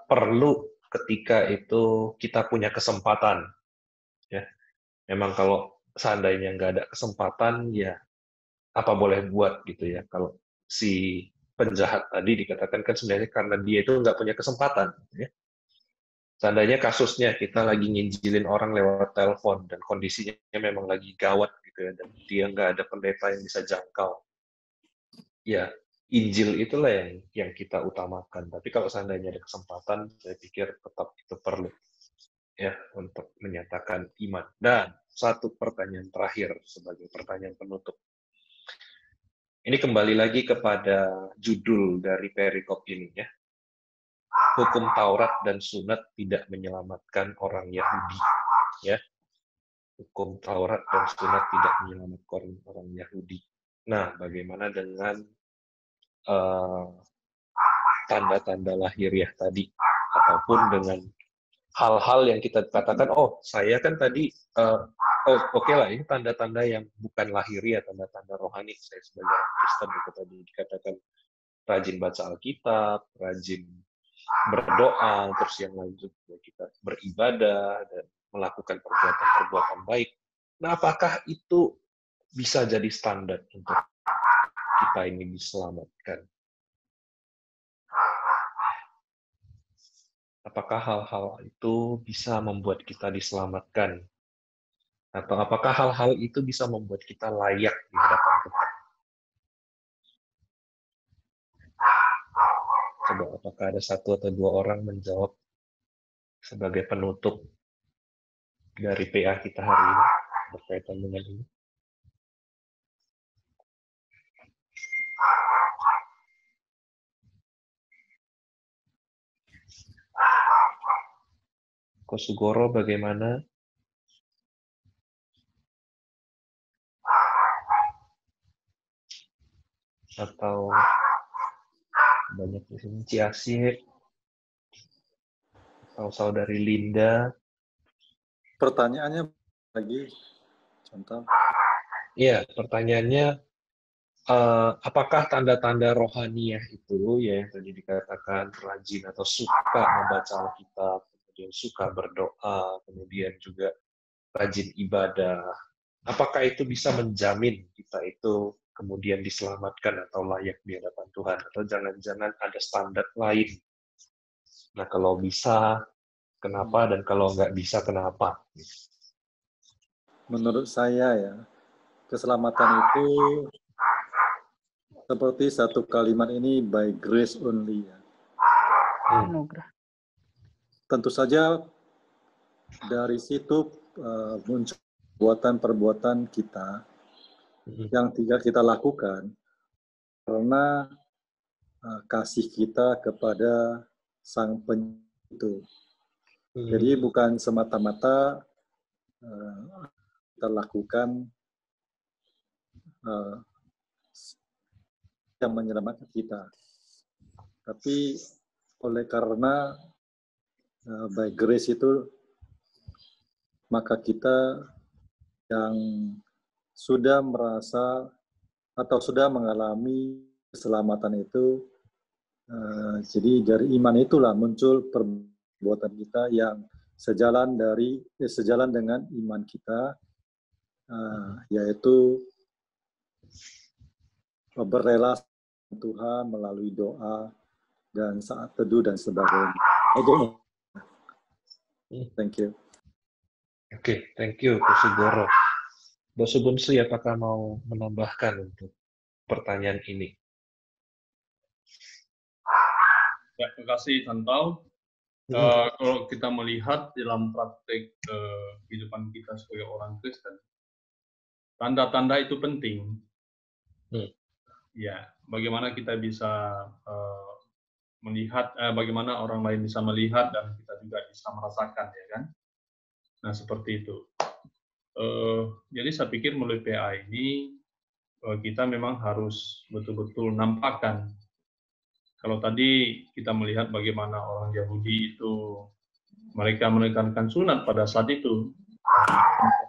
perlu ketika itu kita punya kesempatan. Ya, memang kalau seandainya nggak ada kesempatan, ya apa boleh buat gitu ya. Kalau si penjahat tadi dikatakan kan sebenarnya karena dia itu nggak punya kesempatan. Ya. Seandainya kasusnya kita lagi nginjilin orang lewat telepon dan kondisinya memang lagi gawat gitu ya, dan dia nggak ada pendeta yang bisa jangkau. Ya, Injil itulah yang kita utamakan. Tapi kalau seandainya ada kesempatan, saya pikir tetap itu perlu ya untuk menyatakan iman. Dan satu pertanyaan terakhir sebagai pertanyaan penutup. Ini kembali lagi kepada judul dari perikop ini ya. Hukum Taurat dan Sunat tidak menyelamatkan orang Yahudi. Ya, hukum Taurat dan Sunat tidak menyelamatkan orang Yahudi. Nah, bagaimana dengan tanda-tanda lahiriah tadi, ataupun dengan hal-hal yang kita katakan, oh saya kan tadi, oke lah, ini tanda-tanda yang bukan lahiriah, tanda-tanda rohani. Saya sebagai Kristen itu tadi dikatakan rajin baca Alkitab, rajin berdoa, terus yang lain juga kita beribadah dan melakukan perbuatan-perbuatan baik. Nah, apakah itu bisa jadi standar untuk kita ini diselamatkan? Apakah hal-hal itu bisa membuat kita diselamatkan? Atau apakah hal-hal itu bisa membuat kita layak di hadapan Tuhan? Coba apakah ada satu atau dua orang menjawab sebagai penutup dari PA kita hari ini berkaitan dengan ini? Kosugoro bagaimana? Atau banyak di sini Ciasih atau saudari Linda? Pertanyaannya lagi, contoh. Iya, pertanyaannya apakah tanda-tanda rohaniah itu ya yang tadi dikatakan rajin atau suka membaca Alkitab, kemudian suka berdoa, kemudian juga rajin ibadah, apakah itu bisa menjamin kita itu kemudian diselamatkan atau layak di hadapan Tuhan, atau jangan-jangan ada standar lain? Nah, kalau bisa, kenapa? Dan kalau nggak bisa, kenapa? Menurut saya ya, keselamatan itu seperti satu kalimat ini by grace only ya. Anugerah. Tentu saja dari situ muncul perbuatan-perbuatan kita yang tinggal kita lakukan karena kasih kita kepada Sang Pencipta itu. Jadi bukan semata-mata kita lakukan yang menyelamatkan kita, tapi oleh karena by grace itu, maka kita yang sudah merasa atau sudah mengalami keselamatan itu, jadi dari iman itulah muncul perbuatan kita yang sejalan dengan iman kita, yaitu berrelasi dengan Tuhan melalui doa dan saat teduh dan sebagainya. Thank you. Oke, thank you, Kosugoro. Bosu Bunsu, apakah mau menambahkan untuk pertanyaan ini? Ya, terima kasih, Tantau. Kalau kita melihat dalam praktek kehidupan kita sebagai orang Kristen, tanda-tanda itu penting. Ya, bagaimana kita bisa melihat, bagaimana orang lain bisa melihat dan kita juga bisa merasakan, ya kan? Nah, seperti itu. Jadi saya pikir melalui PA ini kita memang harus betul-betul nampakkan. Kalau tadi kita melihat bagaimana orang Yahudi itu mereka menekankan sunat pada saat itu,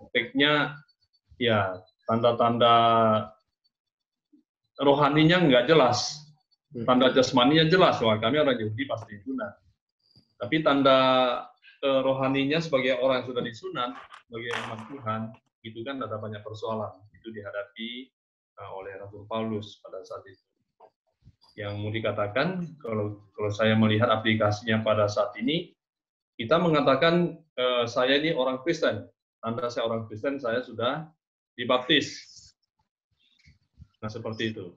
prakteknya ya tanda-tanda rohaninya nggak jelas, tanda jasmaninya jelas, wah kami orang Yahudi pasti sunat. Tapi tanda rohaninya sebagai orang yang sudah disunat, sebagai umat Tuhan, itu kan ada banyak persoalan. Itu dihadapi oleh Rasul Paulus pada saat itu. Yang mau dikatakan, kalau saya melihat aplikasinya pada saat ini, kita mengatakan saya ini orang Kristen. Tanda saya orang Kristen, saya sudah dibaptis. Nah, seperti itu.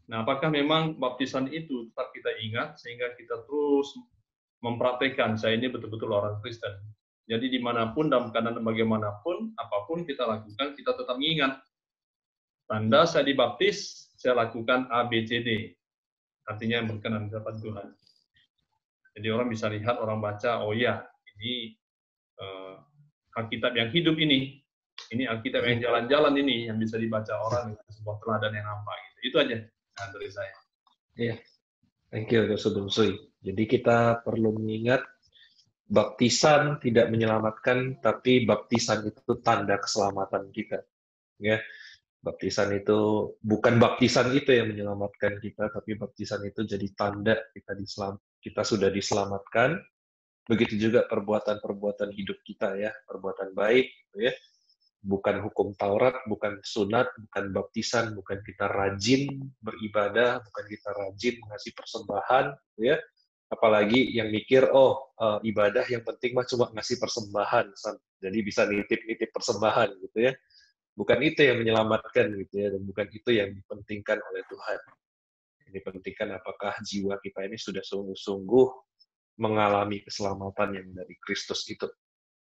Nah, apakah memang baptisan itu tetap kita ingat, sehingga kita terus mempraktekkan, saya ini betul-betul orang Kristen. Jadi dimanapun, dalam keadaan bagaimanapun, apapun kita lakukan, kita tetap mengingat. Tanda saya dibaptis, saya lakukan A, B, C, D. Artinya yang berkenan di hadapan Tuhan. Jadi orang bisa lihat, orang baca, oh ya, ini Alkitab yang hidup ini Alkitab yang jalan-jalan ini, yang bisa dibaca orang dengan sebuah teladan yang nampak. Gitu. Itu aja dari saya. Iya, thank you, Bosu Bunsu. Jadi kita perlu mengingat baptisan tidak menyelamatkan, tapi baptisan itu tanda keselamatan kita. Ya, baptisan itu bukan baptisan itu yang menyelamatkan kita, tapi baptisan itu jadi tanda kita sudah diselamatkan. Begitu juga perbuatan-perbuatan hidup kita ya, perbuatan baik, ya. Bukan hukum Taurat, bukan sunat, bukan baptisan, bukan kita rajin beribadah, bukan kita rajin mengasih persembahan, ya. Apalagi yang mikir, ibadah yang penting mah cuma ngasih persembahan, jadi bisa nitip-nitip persembahan gitu ya. Bukan itu yang menyelamatkan gitu ya, dan bukan itu yang dipentingkan oleh Tuhan. Yang dipentingkan apakah jiwa kita ini sudah sungguh-sungguh mengalami keselamatan yang dari Kristus itu.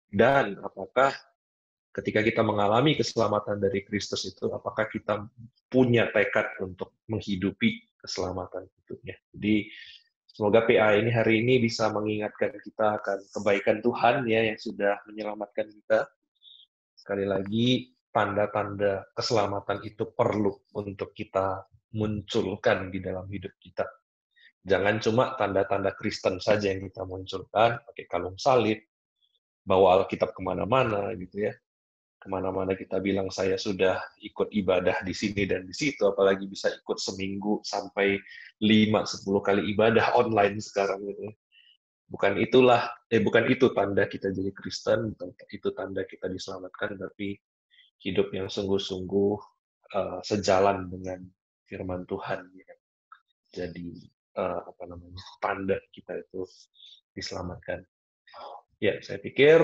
Dan apakah ketika kita mengalami keselamatan dari Kristus itu, apakah kita punya tekad untuk menghidupi keselamatan itu ya. Jadi semoga PA ini hari ini bisa mengingatkan kita akan kebaikan Tuhan ya yang sudah menyelamatkan kita. Sekali lagi, tanda-tanda keselamatan itu perlu untuk kita munculkan di dalam hidup kita. Jangan cuma tanda-tanda Kristen saja yang kita munculkan, pakai kalung salib, bawa Alkitab kemana-mana gitu ya. Kemana-mana kita bilang saya sudah ikut ibadah di sini dan di situ, apalagi bisa ikut seminggu sampai 5-10 kali ibadah online sekarang gitu. Bukan itu tanda kita jadi Kristen, bukan itu tanda kita diselamatkan, tapi hidup yang sungguh-sungguh sejalan dengan firman Tuhan ya. Jadi tanda kita itu diselamatkan. Ya, saya pikir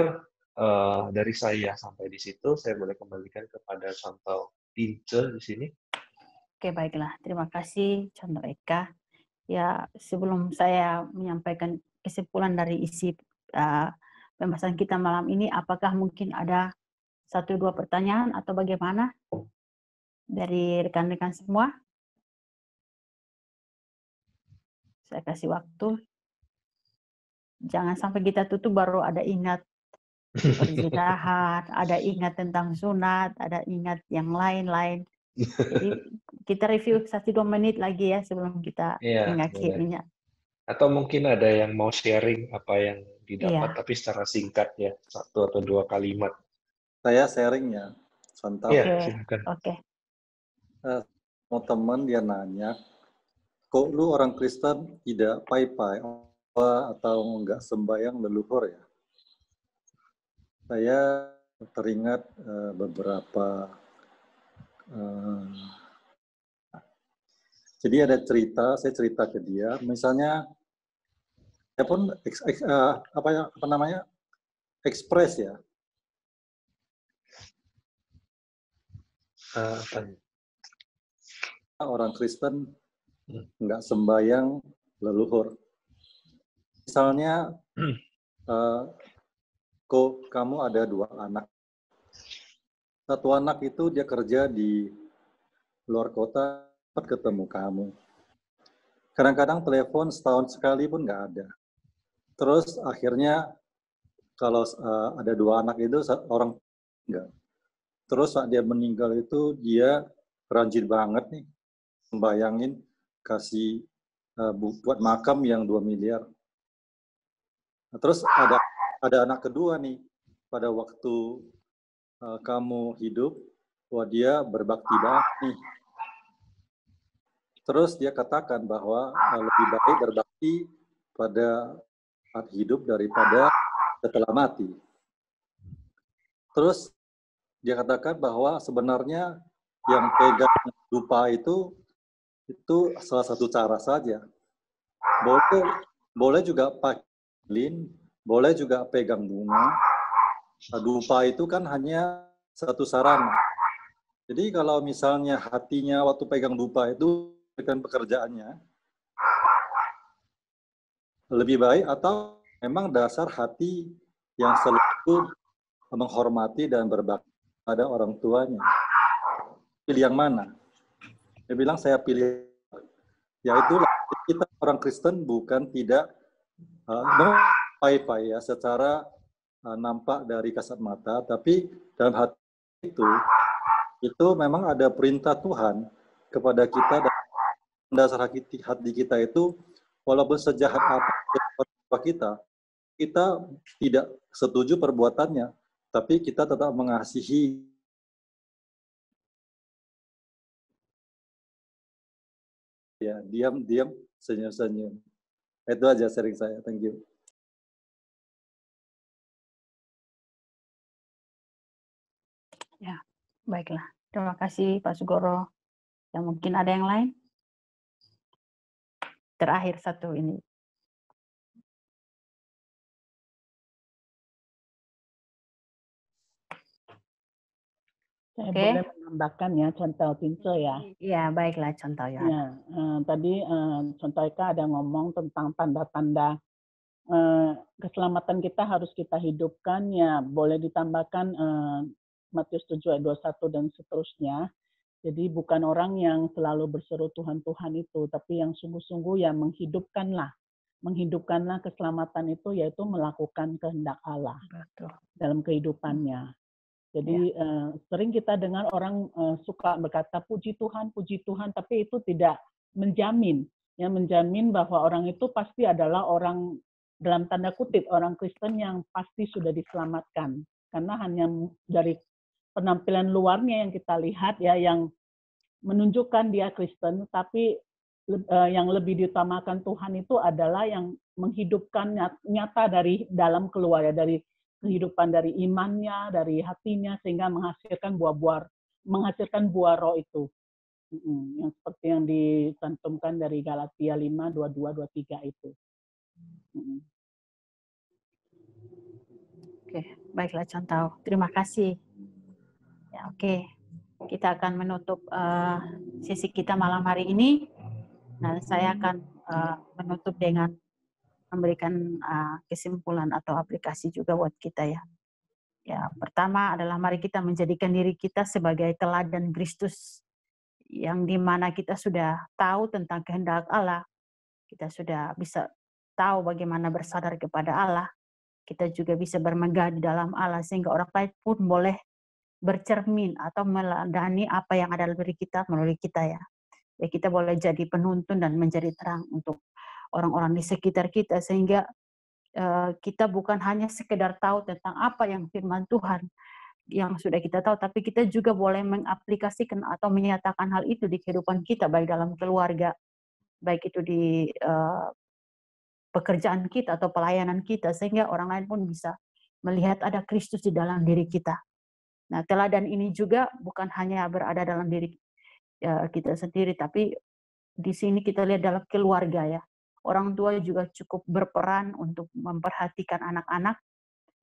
dari saya sampai di situ, saya boleh kembalikan kepada Chantal Tince di sini. Oke, baiklah. Terima kasih, Contoh Eka. Ya, sebelum saya menyampaikan kesimpulan dari isi pembahasan kita malam ini, apakah mungkin ada 1-2 pertanyaan atau bagaimana dari rekan-rekan semua? Saya kasih waktu. Jangan sampai kita tutup baru ada ingat perzinahan, ada ingat tentang sunat, ada ingat yang lain-lain. Jadi kita review 1-2 menit lagi ya sebelum kita mengakhirinya. Atau mungkin ada yang mau sharing apa yang didapat, tapi secara singkat ya, 1 atau 2 kalimat. Saya sharing ya, Chantal. Silakan. Oke. Mau teman dia nanya, kok lu orang Kristen tidak pai-pai atau nggak sembahyang leluhur ya? Saya teringat beberapa jadi ada cerita, saya cerita ke dia, misalnya saya pun ekspres ya. Orang Kristen nggak sembahyang leluhur. Misalnya, kok kamu ada 2 anak. Satu anak itu dia kerja di luar kota, cepat ketemu kamu. Kadang-kadang telepon setahun sekali pun nggak ada. Terus akhirnya kalau ada 2 anak itu orang enggak. Terus saat dia meninggal itu dia rajin banget nih membayangin kasih buat makam yang 2 miliar. Nah, terus ada anak kedua nih pada waktu kamu hidup, wah dia berbakti banget nih. Terus dia katakan bahwa lebih baik berbakti pada saat hidup daripada setelah mati. Terus dia katakan bahwa sebenarnya yang pegang dupa itu salah satu cara saja. Boleh juga pakai lilin, boleh juga pegang bunga. Dupa itu kan hanya satu sarana. Jadi kalau misalnya hatinya waktu pegang dupa itu dengan pekerjaannya lebih baik, atau memang dasar hati yang selalu menghormati dan berbakti pada orang tuanya. Pilih yang mana? Dia bilang saya pilih, yaitu kita orang Kristen bukan tidak pai-pai ya secara nampak dari kasat mata, tapi dalam hati itu memang ada perintah Tuhan kepada kita, dan dasar hati kita itu walaupun sejahat apa kita tidak setuju perbuatannya, tapi kita tetap mengasihi. Ya, diam-diam, senyum-senyum. Itu aja sharing saya. Thank you. Ya, baiklah. Terima kasih Pak Sugoro. Yang mungkin ada yang lain? Terakhir satu ini. Saya Oke. boleh menambahkan ya contoh pintu ya. Ya, baiklah contoh ya. Ya, tadi contoh Eka ada ngomong tentang tanda-tanda keselamatan kita harus kita hidupkan, ya boleh ditambahkan Matius 7 ayat 21 dan seterusnya. Jadi bukan orang yang selalu berseru Tuhan Tuhan itu, tapi yang sungguh-sungguh ya menghidupkanlah keselamatan itu, yaitu melakukan kehendak Allah. Betul. Dalam kehidupannya. Jadi sering kita dengar orang suka berkata puji Tuhan, tapi itu tidak menjamin bahwa orang itu pasti adalah orang dalam tanda kutip orang Kristen yang pasti sudah diselamatkan. Karena hanya dari penampilan luarnya yang kita lihat ya yang menunjukkan dia Kristen, tapi yang lebih diutamakan Tuhan itu adalah yang menghidupkan nyata dari dalam keluar ya, dari kehidupan dari imannya, dari hatinya, sehingga menghasilkan buah roh itu. Yang seperti yang dicantumkan dari Galatia 5, 22, 23 itu. Oke, baiklah contoh. Terima kasih. Ya, oke. Kita akan menutup sesi kita malam hari ini. Nah, saya akan menutup dengan memberikan kesimpulan atau aplikasi juga buat kita ya. Ya, pertama adalah mari kita menjadikan diri kita sebagai teladan Kristus yang dimana kita sudah tahu tentang kehendak Allah, kita sudah bisa tahu bagaimana bersandar kepada Allah, kita juga bisa bermegah di dalam Allah sehingga orang lain pun boleh bercermin atau meladani apa yang ada dalam diri kita melalui kita ya. Ya kita boleh jadi penuntun dan menjadi terang untuk orang-orang di sekitar kita sehingga kita bukan hanya sekedar tahu tentang apa yang firman Tuhan yang sudah kita tahu, tapi kita juga boleh mengaplikasikan atau menyatakan hal itu di kehidupan kita, baik dalam keluarga, baik itu di pekerjaan kita atau pelayanan kita, sehingga orang lain pun bisa melihat ada Kristus di dalam diri kita. Nah, teladan ini juga bukan hanya berada dalam diri kita sendiri, tapi di sini kita lihat dalam keluarga ya. Orang tua juga cukup berperan untuk memperhatikan anak-anak,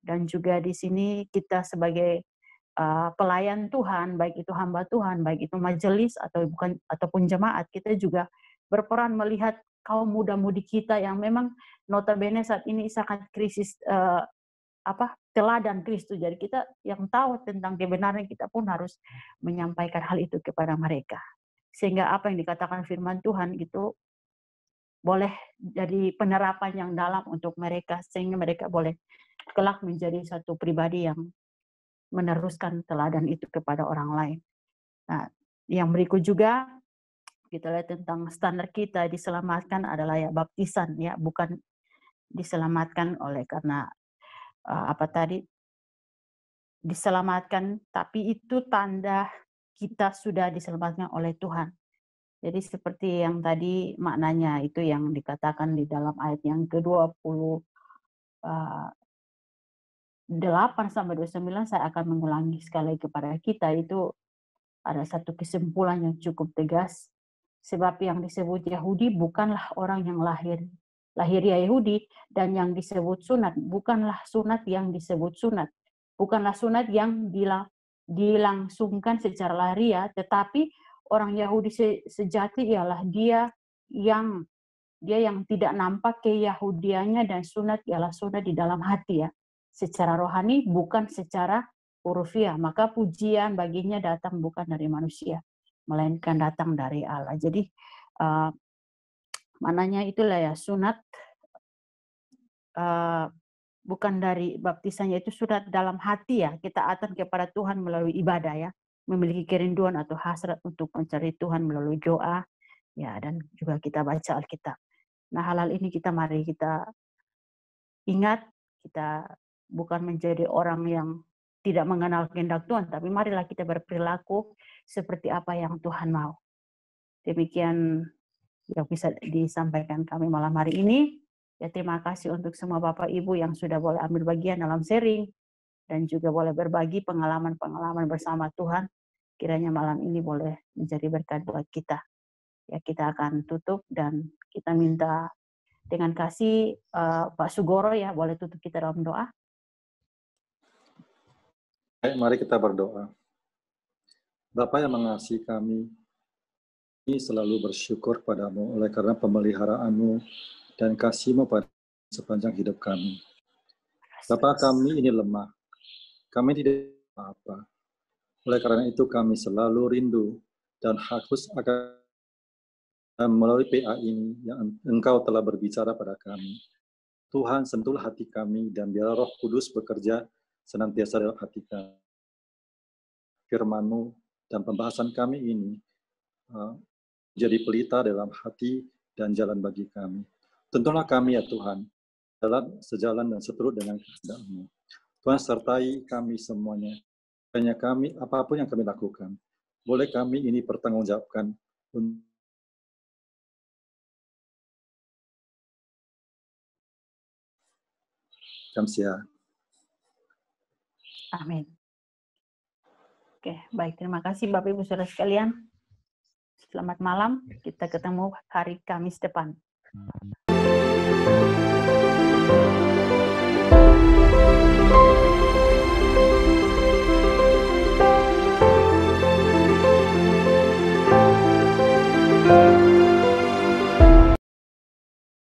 dan juga di sini kita sebagai pelayan Tuhan, baik itu hamba Tuhan, baik itu majelis ataupun jemaat, kita juga berperan melihat kaum muda-mudi kita yang memang notabene saat ini sangat krisis teladan Kristus. Jadi kita yang tahu tentang kebenaran, kita pun harus menyampaikan hal itu kepada mereka. Sehingga apa yang dikatakan firman Tuhan itu boleh jadi penerapan yang dalam untuk mereka, sehingga mereka boleh kelak menjadi satu pribadi yang meneruskan teladan itu kepada orang lain. Nah, yang berikut juga kita lihat tentang standar kita diselamatkan adalah ya baptisan ya, bukan diselamatkan oleh karena diselamatkan, tapi itu tanda kita sudah diselamatkan oleh Tuhan. Jadi seperti yang tadi maknanya itu yang dikatakan di dalam ayat yang ke-28 sampai 29, saya akan mengulangi sekali kepada kita, itu ada satu kesimpulan yang cukup tegas. Sebab yang disebut Yahudi bukanlah orang yang lahiriah Yahudi, dan yang disebut sunat bukanlah sunat yang disebut sunat. Bukanlah sunat yang dilangsungkan secara lahiriah, tetapi orang Yahudi sejati ialah dia yang tidak nampak keyahudiannya, dan sunat ialah sunat di dalam hati ya, secara rohani bukan secara hurufiah. Maka pujian baginya datang bukan dari manusia, melainkan datang dari Allah. Jadi maknanya itulah ya, sunat bukan dari baptisannya, itu sunat dalam hati ya, kita ketaatan kepada Tuhan melalui ibadah ya, memiliki kerinduan atau hasrat untuk mencari Tuhan melalui doa ya, dan juga kita baca Alkitab. Nah, hal-hal ini mari kita ingat, kita bukan menjadi orang yang tidak mengenal kehendak Tuhan, tapi marilah kita berperilaku seperti apa yang Tuhan mau. Demikian yang bisa disampaikan kami malam hari ini. Ya, terima kasih untuk semua Bapak Ibu yang sudah boleh ambil bagian dalam sharing dan juga boleh berbagi pengalaman-pengalaman bersama Tuhan. Kiranya malam ini boleh menjadi berkat buat kita. Ya, kita akan tutup dan kita minta dengan kasih Pak Sugoro ya, boleh tutup kita dalam doa. Baik, mari kita berdoa. Bapa yang mengasihi kami, kami selalu bersyukur padamu oleh karena pemeliharaanmu dan kasih-Mu pada sepanjang hidup kami. Bapa, kami ini lemah. Kami tidak apa-apa. Oleh karena itu kami selalu rindu dan haus akan melalui PA ini yang Engkau telah berbicara pada kami. Tuhan, sentuhlah hati kami dan biar Roh Kudus bekerja senantiasa dalam hati kami. Firman-Mu dan pembahasan kami ini jadi pelita dalam hati dan jalan bagi kami. Tentulah kami ya Tuhan, sejalan dan seturut dengan kehendak-Mu. Tuhan sertai kami semuanya. Hanya kami, apapun yang kami lakukan, boleh kami ini pertanggungjawabkan Kamsia. Amin. Oke, baik. Terima kasih Bapak Ibu Saudara sekalian. Selamat malam. Kita ketemu hari Kamis depan.